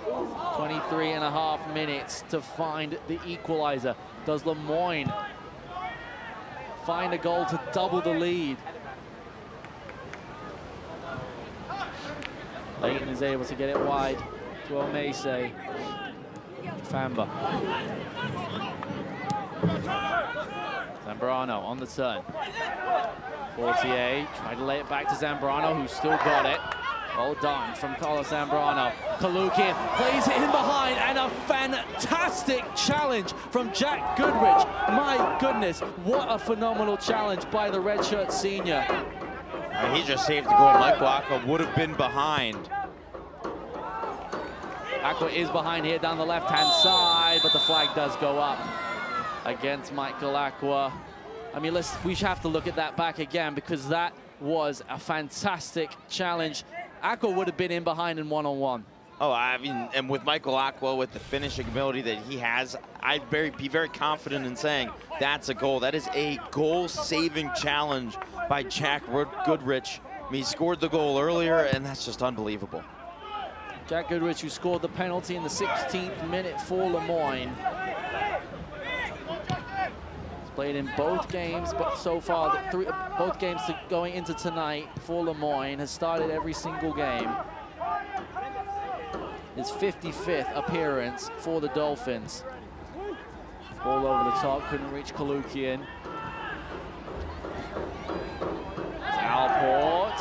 23.5 minutes to find the equalizer. Does Moyne find a goal to double the lead? Layton is able to get it wide to Omese. Famba. Zambrano on the turn. Fortier tried to lay it back to Zambrano, who still got it. Well done from Carlos Zambrano. Kalukian plays it in behind, and a fantastic challenge from Jack Goodrich. My goodness, what a phenomenal challenge by the redshirt senior. He just saved the goal. Michael Aqua would have been behind. Aqua is behind here down the left-hand side, but the flag does go up against Michael Aqua. I mean, we have to look at that back again, because that was a fantastic challenge. Aqua would have been in behind in one-on-one. Oh, I mean, and with Michael Aqua, with the finishing ability that he has, I'd be very confident in saying that's a goal. That is a goal-saving challenge by Jack Goodrich. I mean, he scored the goal earlier, and that's just unbelievable. Jack Goodrich, who scored the penalty in the 16th minute for Moyne. He's played in both games, but so far, both games going into tonight for Moyne, has started every single game. His 55th appearance for the Dolphins. Ball over the top, couldn't reach Kalukian. Alport.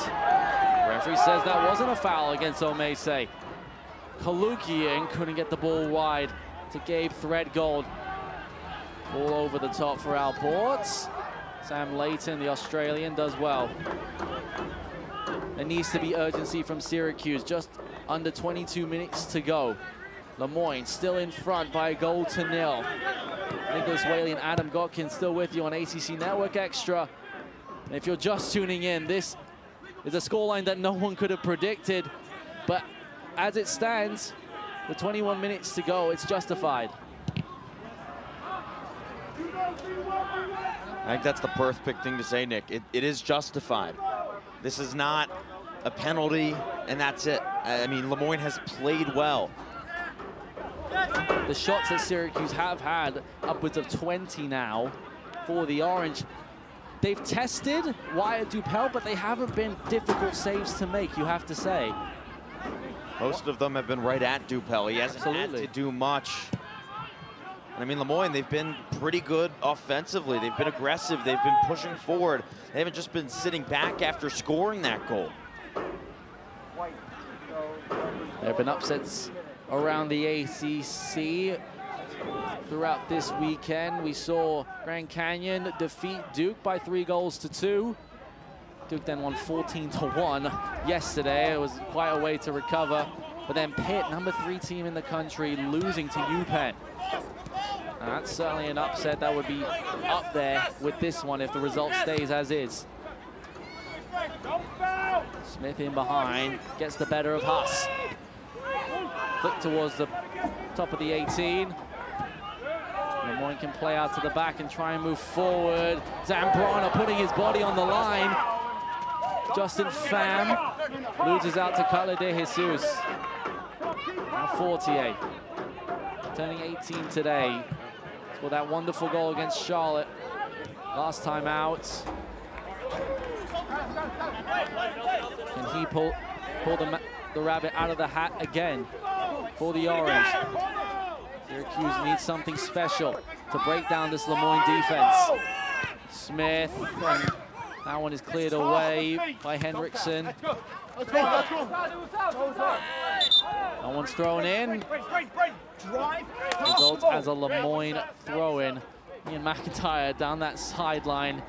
Referee says that wasn't a foul against Omese. Kalukian couldn't get the ball wide to Gabe Threadgold. Ball over the top for Alport. Sam Layton, the Australian, does well. There needs to be urgency from Syracuse. Just under 22 minutes to go. Moyne still in front by a goal to nil. Nicholas Whaley and Adam Gotkin still with you on ACC Network Extra. And if you're just tuning in, this is a scoreline that no one could have predicted. But as it stands, with 21 minutes to go, it's justified. I think that's the perfect thing to say, Nick. It is justified. This is not a penalty, and that's it. I mean, Moyne has played well. The shots that Syracuse have had, upwards of 20 now for the Orange. They've tested Wyatt Dupel, but they haven't been difficult saves to make, you have to say. Most of them have been right at Dupel. He hasn't had to do much. And I mean, Moyne, they've been pretty good offensively. They've been aggressive. They've been pushing forward. They haven't just been sitting back after scoring that goal. There have been upsets around the ACC throughout this weekend. We saw Grand Canyon defeat Duke by 3-2. Duke then won 14-1 yesterday. It was quite a way to recover. But then Pitt, number 3 team in the country, losing to UPenn. And that's certainly an upset that would be up there with this one if the result stays as is. Smith in behind, gets the better of Huss. Flick towards the top of the 18. Moyne can play out to the back and try and move forward. Zambrano putting his body on the line. Justin Pham loses out to Cutler de Jesus. Now 48. Turning 18 today. For that wonderful goal against Charlotte last time out. Can he pull the rabbit out of the hat again for the Orange? Syracuse needs something special to break down this Moyne defense. Smith, and that one is cleared away by Henriksen. No one's thrown in. Results as a Moyne throw-in. Ian McIntyre down that sideline.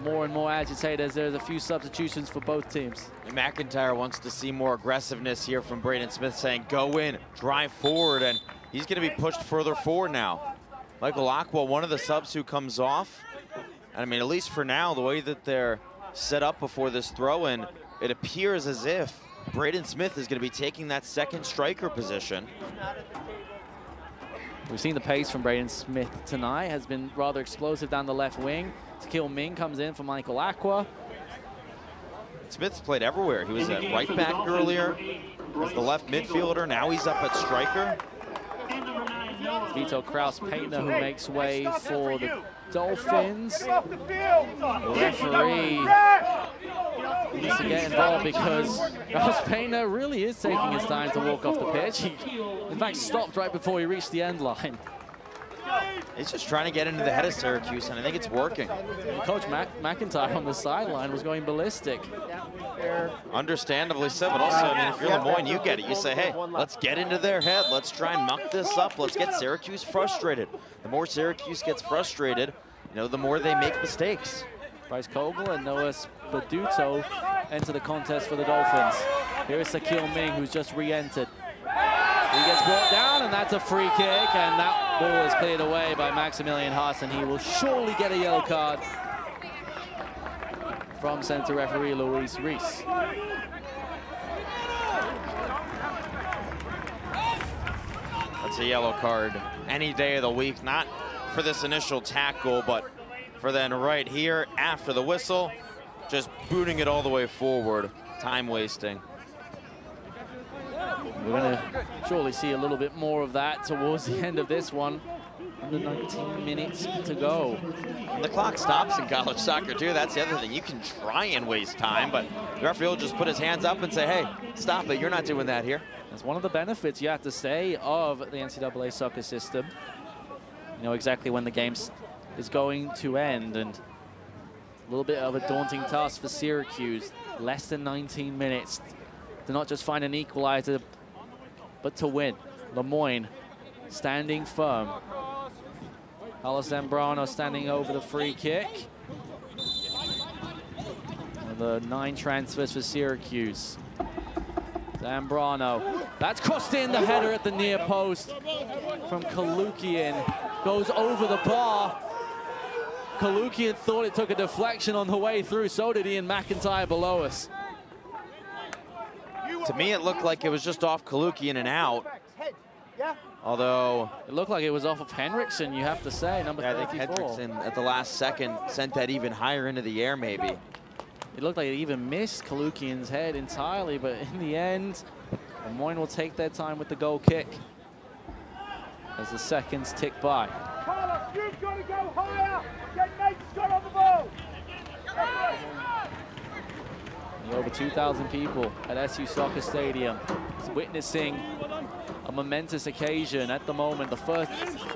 More and more agitated as there's a few substitutions for both teams. McIntyre wants to see more aggressiveness here from Braden Smith, saying go in, drive forward, and he's going to be pushed further forward now. Michael Aqua, one of the subs who comes off. And I mean, at least for now, the way that they're set up before this throw-in, it appears as if Braden Smith is going to be taking that second striker position. We've seen the pace from Braden Smith tonight, has been rather explosive down the left wing. Takil Ming comes in for Michael Aqua. Smith's played everywhere. He was at right back earlier as the left midfielder. Now he's up at striker. Vito Kraus-Paintner, who makes way for the Dolphins. The referee needs to get involved because Kraus-Paintner really is taking his time to walk off the pitch. He, in fact, stopped right before he reached the end line. He's just trying to get into the head of Syracuse, and I think it's working. Coach McIntyre on the sideline was going ballistic. Understandably so, but also, I mean, if you're Lemoyne, you get it. You say, hey, let's get into their head. Let's try and muck this up. Let's get Syracuse frustrated. The more Syracuse gets frustrated, you know, the more they make mistakes. Bryce Kogel and Noah Spaduto enter the contest for the Dolphins. Here is Sakil Ming, who's just re-entered. He gets brought down, and that's a free kick, and that ball is cleared away by Maximilian Haas, and he will surely get a yellow card from center referee Luis Reese. That's a yellow card any day of the week, not for this initial tackle, but for then right here after the whistle, just booting it all the way forward, time wasting. We're going to surely see a little bit more of that towards the end of this one. Under 19 minutes to go. And the clock stops in college soccer too. That's the other thing. You can try and waste time, but the referee will just put his hands up and say, hey, stop it. You're not doing that here. That's one of the benefits, you have to say, of the NCAA soccer system. You know exactly when the game is going to end, and a little bit of a daunting task for Syracuse. Less than 19 minutes to not just find an equalizer, but to win. Lemoyne standing firm. Carlos Zambrano standing over the free kick. And the 9 transfers for Syracuse. Zambrano, that's crossed in, the header at the near post from Kalukian. Goes over the bar. Kalukian thought it took a deflection on the way through. So did Ian McIntyre below us. To me, it looked like it was just off Kalukian and out. Although it looked like it was off of Henriksen, you have to say, number 34. I think Henriksen at the last second sent that even higher into the air, maybe. It looked like it even missed Kalukian's head entirely, but in the end, Moyne will take their time with the goal kick as the seconds tick by. Carlos, you've got to go higher. Get Nate Scott on the ball. The over 2,000 people at SU Soccer Stadium is witnessing a momentous occasion at the moment. The first,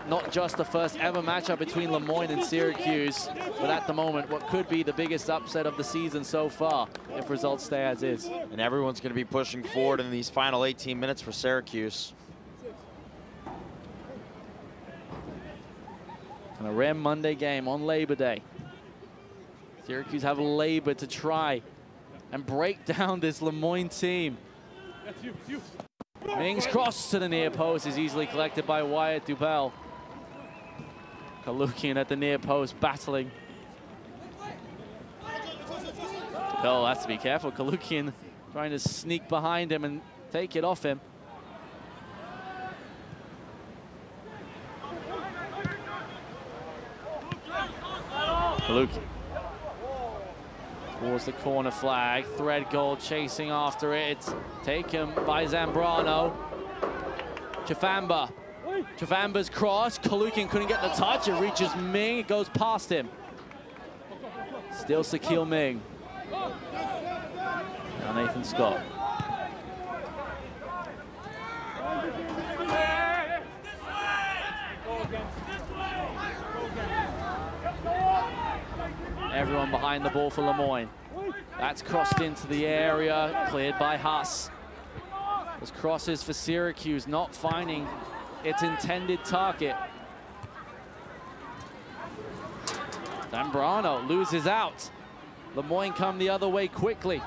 not just the first ever matchup between Lemoyne and Syracuse, but at the moment, what could be the biggest upset of the season so far, if results stay as is. And everyone's going to be pushing forward in these final 18 minutes for Syracuse. And a rare Monday game on Labor Day. Syracuse have labor to try and break down this Lemoyne team. Ming's cross to the near post is easily collected by Wyatt Dubell. Kalukian at the near post battling. Dubell has to be careful. Kalukian trying to sneak behind him and take it off him. Kalukian towards the corner flag. Thread goal chasing after it. It's taken by Zambrano. Chafamba. Chafamba's cross. Kalukian couldn't get the touch. It reaches Ming. It goes past him. Still Sakil Ming. Now Nathan Scott. Everyone behind the ball for Lemoyne. That's crossed into the area, cleared by Haas. Those crosses for Syracuse not finding its intended target. Zambrano loses out. Lemoyne come the other way quickly.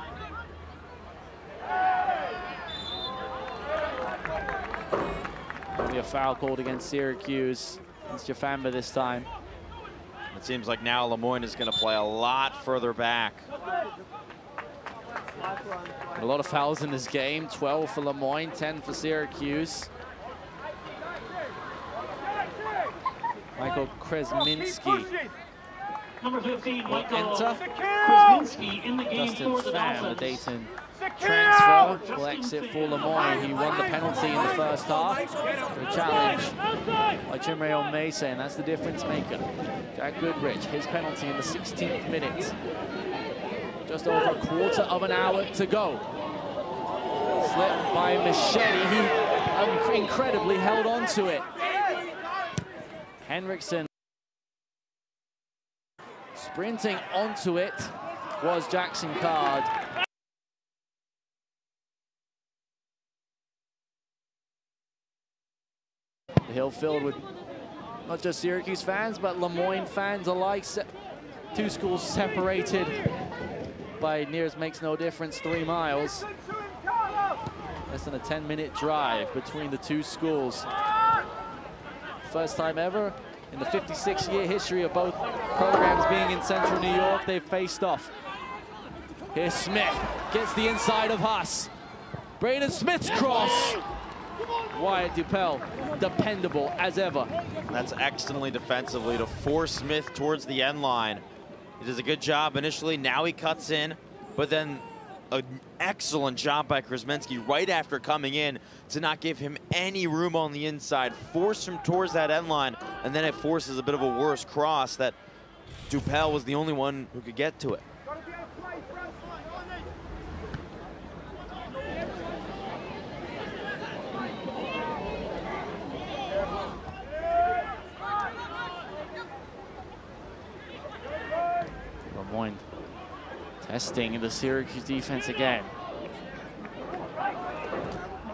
Only a foul called against Syracuse. It's Chafamba this time. It seems like now Lemoyne is going to play a lot further back. A lot of fouls in this game. 12 for Lemoyne, 10 for Syracuse. Michael Kresminski Number 15, will Michael enter. Kresminski in the game Justin for the Pham, the Dolphins. Dayton transfer, will exit for Lemoyne. He won the penalty in the first half. The challenge by Chimreo Mesa, and that's the difference maker. Jack Goodrich, his penalty in the 16th minute. Just over a quarter of an hour to go. Slipped by Machete, who incredibly held on to it. Henriksen sprinting onto it was Jackson Card. The hill filled with not just Syracuse fans, but Moyne fans alike. Two schools separated by near as makes no difference 3 miles. Less than a 10-minute drive between the two schools. First time ever in the 56-year history of both programs being in Central New York, they've faced off. Here's Smith, gets the inside of Huss. Braden Smith's cross. Wyatt Dupel, dependable as ever. That's excellently defensively to force Smith towards the end line. He does a good job initially, now he cuts in, but then an excellent job by Krasminski right after coming in to not give him any room on the inside, force him towards that end line, and then it forces a bit of a worse cross that Dupel was the only one who could get to it. Moyne testing the Syracuse defense again.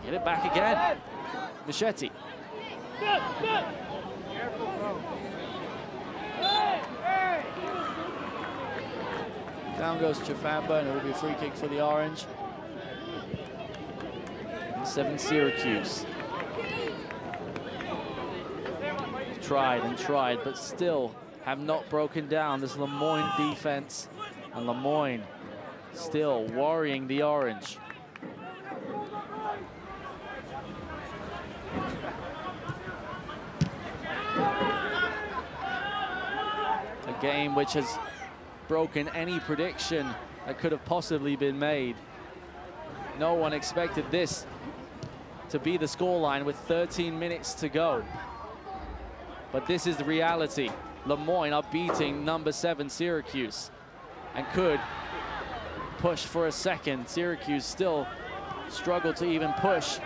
Get it back again. Machete. Down goes Chafamba, and it will be a free kick for the Orange. 7 Syracuse. Tried and tried, but still have not broken down this Moyne defense, and Moyne still worrying the Orange. A game which has broken any prediction that could have possibly been made. No one expected this to be the scoreline with 13 minutes to go. But this is the reality. Moyne are beating number 7 Syracuse and could push for a second. Syracuse still struggle to even push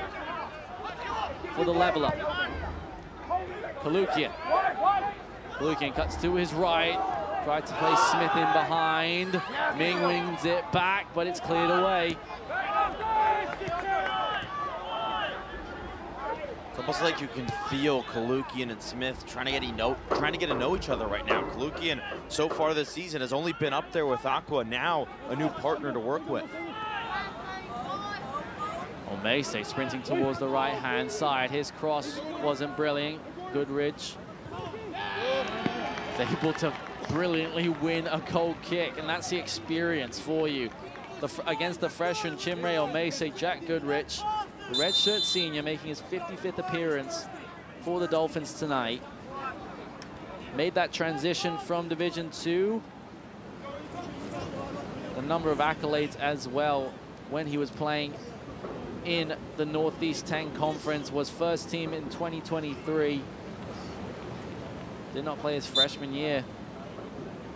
for the leveler. Kalukian. Kalukian cuts to his right, tried to play Smith in behind. Ming wings it back, but it's cleared away. It's almost like you can feel Kalukian and Smith trying to get to know each other right now. Kalukian, so far this season, has only been up there with Aqua, now a new partner to work with. Omese sprinting towards the right-hand side. His cross wasn't brilliant. Goodrich is able to brilliantly win a goal kick, and that's the experience for you. Against the freshman Chimre Omese, Jack Goodrich, the redshirt senior, making his 55th appearance for the Dolphins tonight. Made that transition from Division II. A number of accolades as well when he was playing in the Northeast 10 Conference. Was first team in 2023. Did not play his freshman year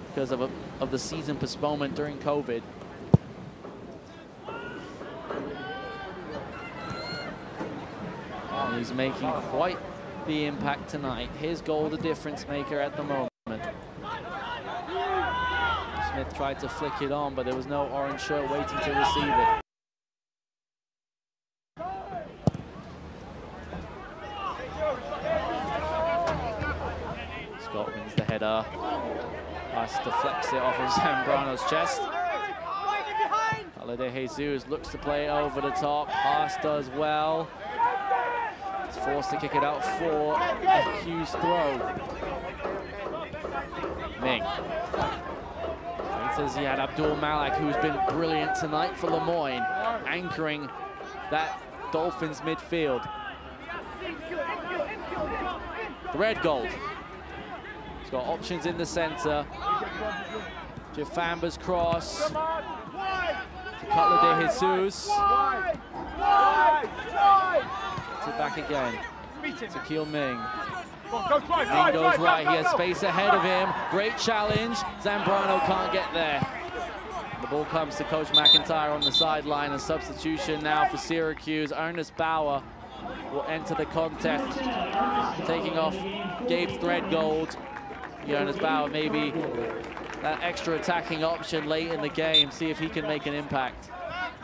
because of the season postponement during COVID. He's making quite the impact tonight. His goal, the difference maker at the moment. Smith tried to flick it on, but there was no orange shirt waiting to receive it. Scott wins the header. Has to flex it off of Zambrano's chest. Holiday Jesus looks to play over the top. Haas does well. Forced to kick it out for a Hughes throw. Ming. He says he had Abdul Malak, who's been brilliant tonight for Moyne, anchoring that Dolphins midfield. Red gold. He's got options in the center. Jafamba's cross. To Cutler de Jesus. It back again to Keel Ming. Ming goes right, he has space ahead of him. Great challenge, Zambrano can't get there. The ball comes to Coach McIntyre on the sideline. A substitution now for Syracuse. Ernest Bauer will enter the contest, taking off Gabe Threadgold. Jonas Bauer, maybe that extra attacking option late in the game, see if he can make an impact.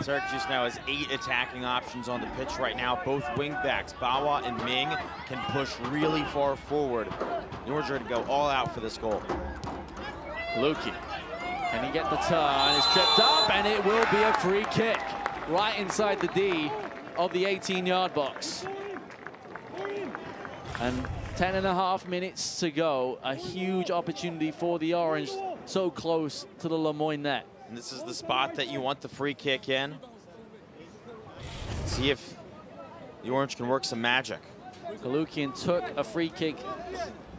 Syracuse now has 8 attacking options on the pitch right now. Both wing backs, Bawa and Ming, can push really far forward. The Orange are going to go all out for this goal. Luki, can he get the turn? It's tripped up, and it will be a free kick right inside the D of the 18-yard box. And 10.5 minutes to go. A huge opportunity for the Orange, so close to the Moyne net. And this is the spot that you want the free kick in. See if the Orange can work some magic. Galukian took a free kick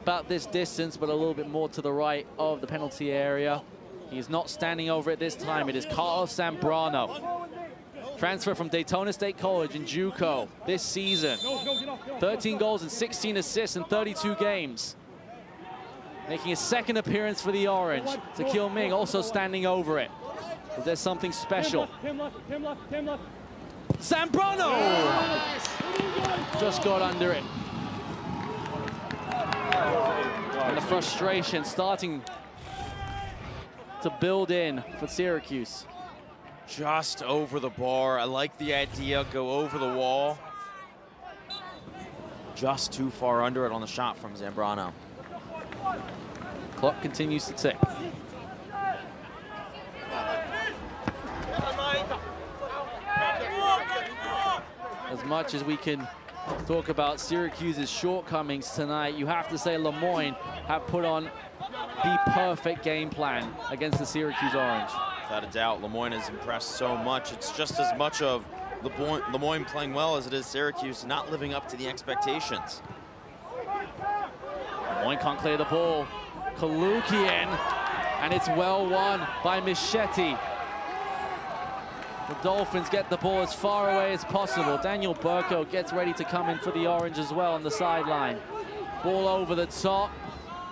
about this distance, but a little bit more to the right of the penalty area. He's not standing over it this time. It is Carlos Zambrano. Transfer from Daytona State College in JUCO this season. 13 goals and 16 assists in 32 games. Making his second appearance for the Orange. Zakil Ming also standing over it. Is there something special? Zambrano! Just got under it. And the frustration starting to build in for Syracuse. Just over the bar. I like the idea, go over the wall. Just too far under it on the shot from Zambrano. Clock continues to tick. As much as we can talk about Syracuse's shortcomings tonight, you have to say Moyne have put on the perfect game plan against the Syracuse Orange. Without a doubt, Moyne has impressed so much. It's just as much of Moyne playing well as it is Syracuse not living up to the expectations. Moyne can't clear the ball. Kalukian, and it's well won by Michetti. The Dolphins get the ball as far away as possible. Daniel Burko gets ready to come in for the Orange as well on the sideline. Ball over the top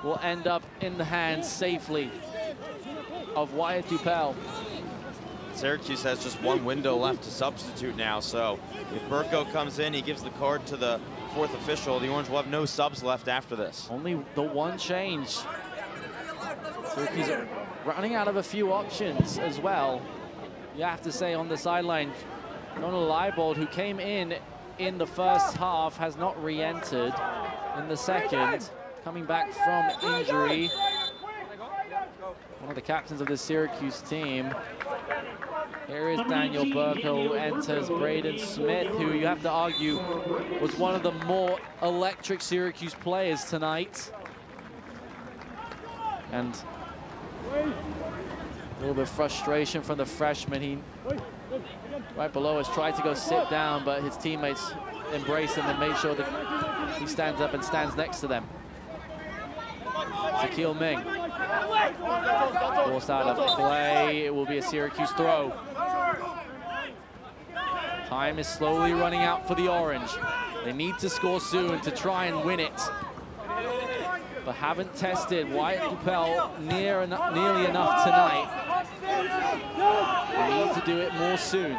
will end up in the hands safely of Wyatt Dupel. Syracuse has just one window left to substitute now, so if Burko comes in, he gives the card to the 4th official. The Orange will have no subs left after this. Only the one change. Syracuse running out of a few options as well. You have to say on the sideline, Donald Leibold, who came in the first half, has not re-entered in the second, coming back from injury. One of the captains of the Syracuse team. Here is Daniel Burko, who enters Braden Smith, who you have to argue was one of the more electric Syracuse players tonight. And a little bit of frustration from the freshman. He, right below us, tried to go sit down, but his teammates embraced him and made sure that he stands up and stands next to them. Zakil Ming. Forced out of play. It will be a Syracuse throw. Time is slowly running out for the Orange. They need to score soon to try and win it, but haven't tested Wyatt Dupel nearly enough tonight. They need to do it more soon.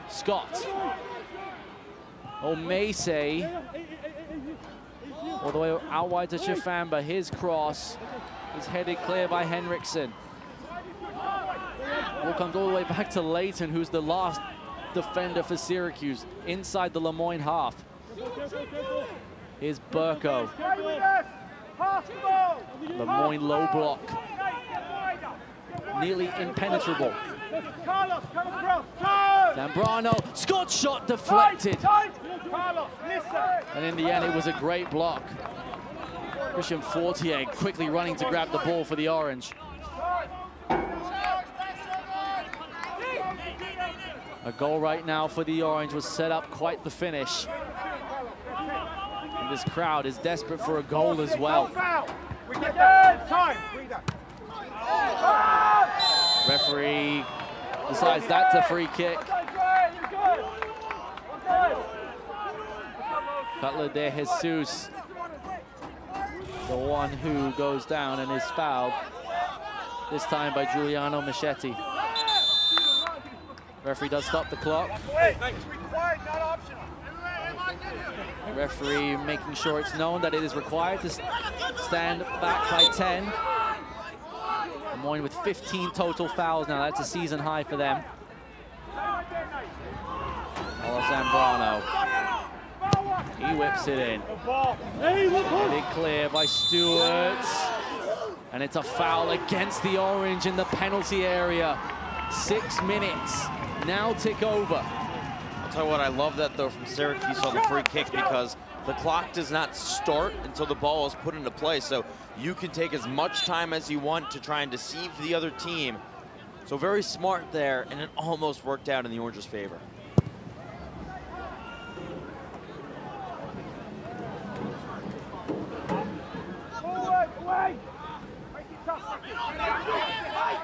Scott. Macy. All the way out wide to Chafan, but his cross is headed clear by Henriksen. Ball comes all the way back to Leighton, who's the last defender for Syracuse inside the Moyne half. Here's Burko. Moyne low block. Nearly impenetrable. Zambrano, Scott shot deflected. And in the end, it was a great block. Christian Fortier quickly running to grab the ball for the Orange. A goal right now for the Orange was set up quite the finish. And this crowd is desperate for a goal as well. Referee decides that's a free kick. Cutler de Jesus, the one who goes down and is fouled, this time by Giuliano Michetti. Referee does stop the clock. Referee making sure it's known that it is required to stand back by 10. Moyne with 15 total fouls now. That's a season high for them. Zambrano. He whips it in. Headed clear by Stewart. And it's a foul against the Orange in the penalty area. 6 minutes now tick over. I'll tell you what, I love that though from Syracuse on the free kick, because the clock does not start until the ball is put into play. So you can take as much time as you want to try and deceive the other team. So very smart there, and it almost worked out in the Orange's favor.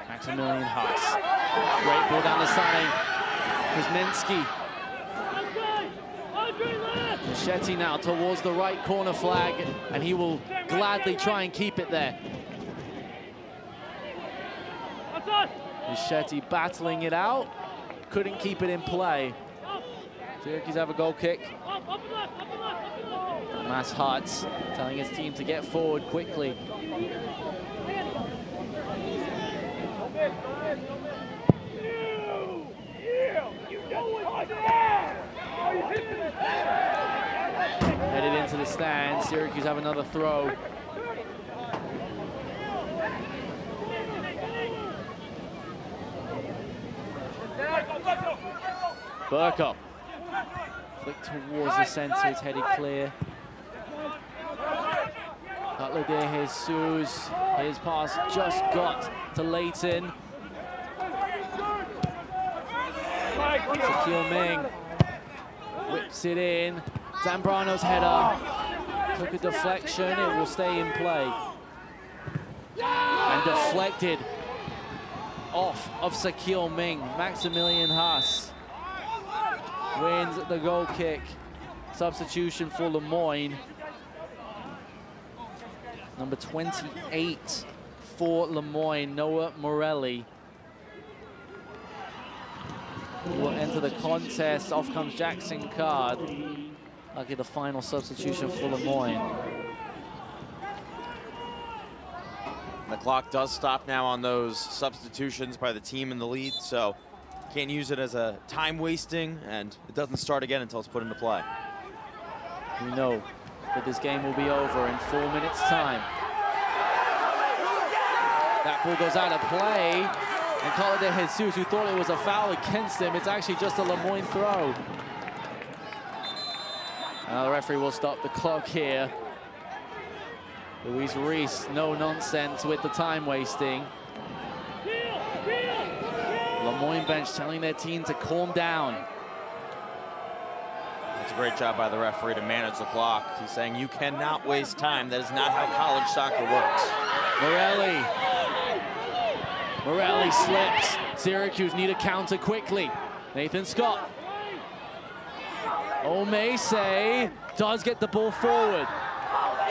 Maximilian Haas. Great ball down the side. Kuzminski. Machete now towards the right corner flag, and he will gladly try and keep it there. Machete battling it out. Couldn't keep it in play. Syracuse have a goal kick. Mass Hutz telling his team to get forward quickly. Headed into the stand. Syracuse have another throw. Burko. Flick towards the center. It's headed clear. Cutler de Jesus. His pass just got to Leighton. Shaquille Ming whips it in. Zambrano's header took a deflection. It will stay in play. And deflected off of Shaquille Ming. Maximilian Haas wins the goal kick. Substitution for Moyne. Number 28 for Moyne, Noah Morelli. He will enter the contest. Off comes Jackson Card. Lucky the final substitution for Moyne. The clock does stop now on those substitutions by the team in the lead, so can't use it as a time wasting, and it doesn't start again until it's put into play. We know that this game will be over in 4 minutes' time. That ball goes out of play. And Cutler de Jesus, who thought it was a foul against him, it's actually just a Moyne throw. Now the referee will stop the clock here. Luis Reese, no nonsense with the time wasting. Moyne bench telling their team to calm down. It's a great job by the referee to manage the clock. He's saying you cannot waste time. That is not how college soccer works. Morelli slips. Syracuse need a counter quickly. Nathan Scott. Omese does get the ball forward.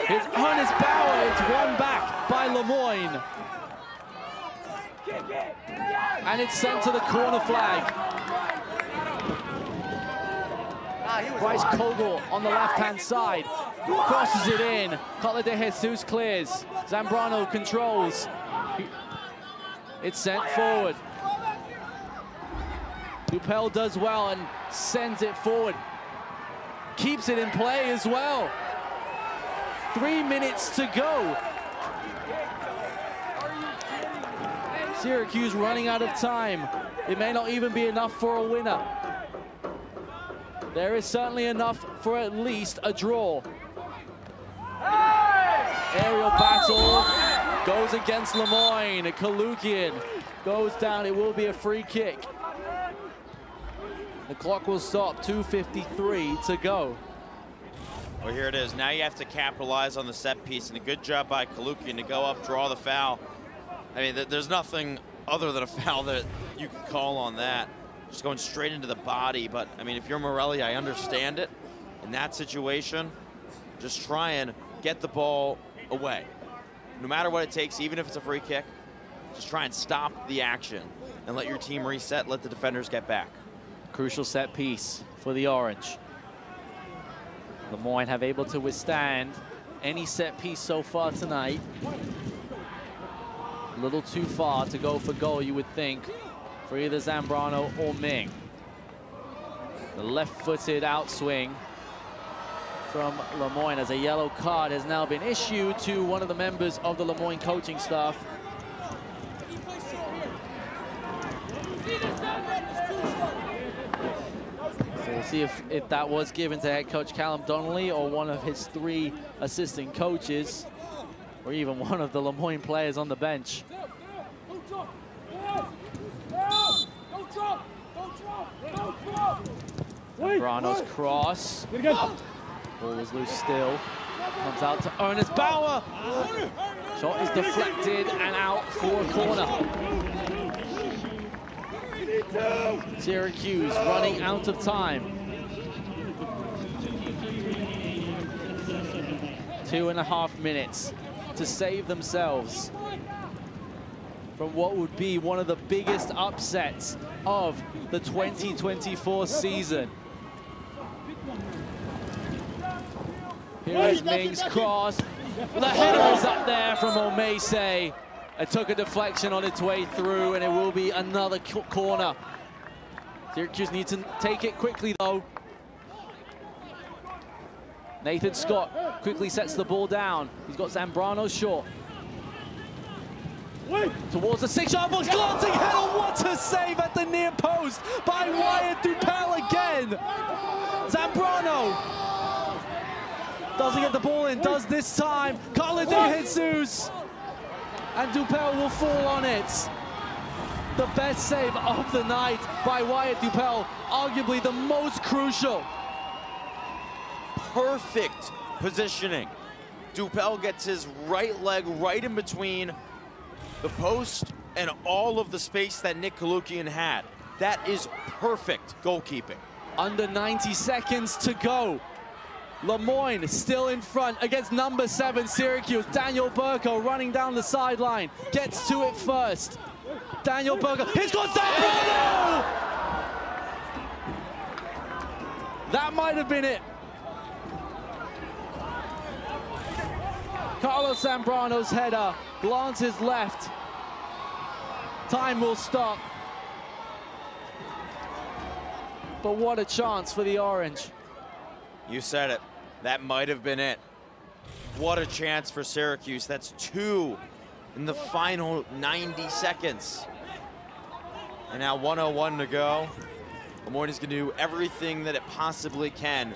It's on his power. It's won back by Moyne. And it's sent to the corner flag. Bryce Kogel on the left-hand side. Crosses it in. Cutler de Jesus clears. Zambrano controls. It's sent forward. Dupel does well and sends it forward. Keeps it in play as well. 3 minutes to go. Syracuse running out of time. It may not even be enough for a winner. There is certainly enough for at least a draw. Aerial battle goes against Moyne. Kalukian goes down. It will be a free kick. The clock will stop. 2:53 to go. Well, here it is. Now you have to capitalize on the set piece, and a good job by Kalukian to go up, draw the foul. I mean, there's nothing other than a foul that you can call on that. Just going straight into the body. But, I mean, if you're Morelli, I understand it. In that situation, just try and get the ball away. No matter what it takes, even if it's a free kick, just try and stop the action and let your team reset, let the defenders get back. Crucial set piece for the Orange. Moyne have able to withstand any set piece so far tonight. A little too far to go for goal, you would think, for either Zambrano or Ming. The left-footed outswing from Moyne as a yellow card has now been issued to one of the members of the Moyne coaching staff. So we'll see if that was given to head coach Callum Donnelly or one of his 3 assistant coaches, or even one of the Moyne players on the bench. Zambrano's cross. Ball is loose still. Comes out to Ernest Bauer. Shot is deflected and out for a corner. Syracuse running out of time. 2.5 minutes to save themselves from what would be one of the biggest upsets of the 2024 season. Here is Ming's cross. The header is up there from Moyne. It took a deflection on its way through, and it will be another corner. Syracuse needs to take it quickly, though. Nathan Scott quickly sets the ball down. He's got Zambrano short. Towards the 6-yard box, glancing header. What a save at the near post by Wyatt Dupel again. Zambrano doesn't get the ball in, does this time. Colin De Jesus. And Dupel will fall on it. The best save of the night by Wyatt Dupel, arguably the most crucial. Perfect positioning. Dupel gets his right leg right in between the post and all of the space that Nick Kalukian had. That is perfect goalkeeping. Under 90 seconds to go. Moyne still in front against number 7 Syracuse. Daniel Burko running down the sideline. Gets to it first. Daniel Burko. He's got Zambrano! That might have been it. Carlos Zambrano's header glances left. Time will stop. But what a chance for the Orange. You said it. That might have been it. What a chance for Syracuse. That's 2 in the final 90 seconds. And now 1:01 to go. Moyne is going to do everything that it possibly can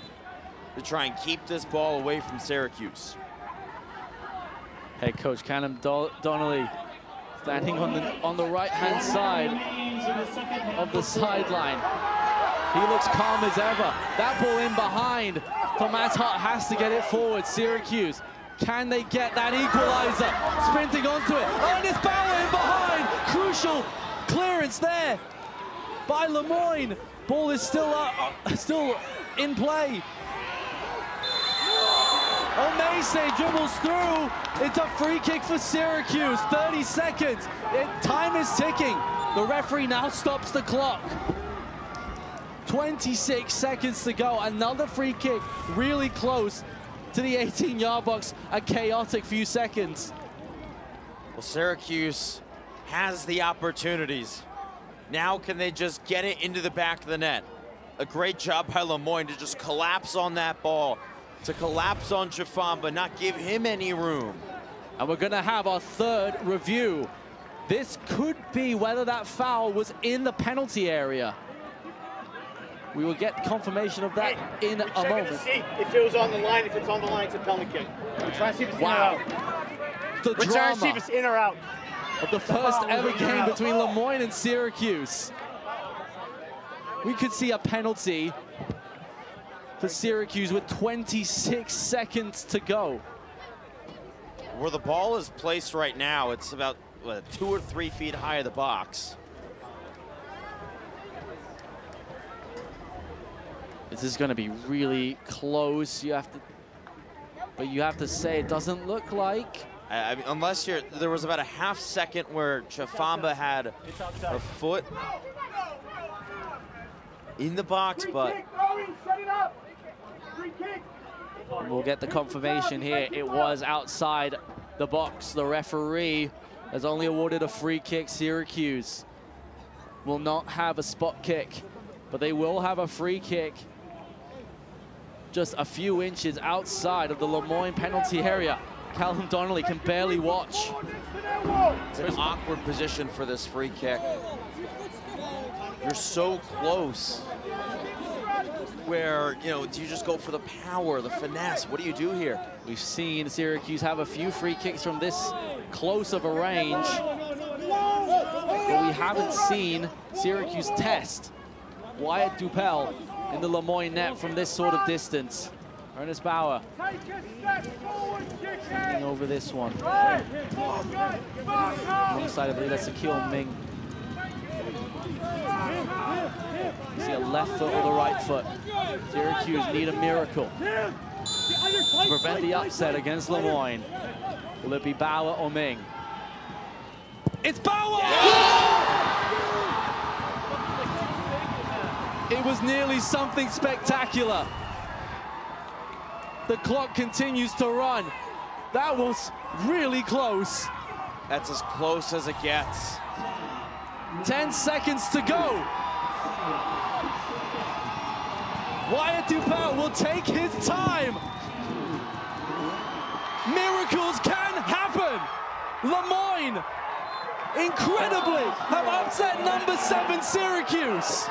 to try and keep this ball away from Syracuse. Head coach Callum Donnelly standing on the right-hand side of the sideline. He looks calm as ever. That ball in behind. Tomas Hart has to get it forward. Syracuse, can they get that equalizer? Sprinting onto it. Ernest Bauer in behind. Crucial clearance there by Moyne. Ball is still in play. Moyne dribbles through. It's a free kick for Syracuse. 30 seconds. Time is ticking. The referee now stops the clock. 26 seconds to go. Another free kick, really close to the 18-yard box. A chaotic few seconds. Well, Syracuse has the opportunities. Now can they just get it into the back of the net? A great job by Moyne to just collapse on that ball, to collapse on Chiffon, but not give him any room. And we're gonna have our 3rd review. This could be whether that foul was in the penalty area. We will get confirmation of that in a moment. To see if it was on the line. If it's on the line, it's a penalty kick. We're trying to see if it's in or out. The We're trying drama to see if it's in or out. of the first ever game between Moyne and Syracuse. We could see a penalty for Syracuse with 26 seconds to go. Where the ball is placed right now, it's about 2 or 3 feet high of the box. This is going to be really close. You have to say it doesn't look like. I mean, unless there was about a half second where Chafamba had a foot in the box, but We'll get the confirmation here. It was outside the box. The referee has only awarded a free kick. Syracuse will not have a spot kick, but they will have a free kick just a few inches outside of the Moyne penalty area. Callum Donnelly can barely watch. It's an awkward position for this free kick. You're so close. Where, you know, do you just go for the power, the finesse? What do you do here? We've seen Syracuse have a few free kicks from this close of a range, but we haven't seen Syracuse test Wyatt Dupel in the Moyne net from this sort of distance. Ernest Bauer standing over this one. Alongside, I believe that's Akil Ming. You see a left foot or the right foot. Syracuse need a miracle to prevent the upset against Moyne. Will it be Bauer or Ming? It's Bauer! It was nearly something spectacular. The clock continues to run. That was really close. That's as close as it gets. 10 seconds to go. Wyatt Dupel will take his time. Miracles can happen. Moyne, incredibly, have upset number 7 Syracuse.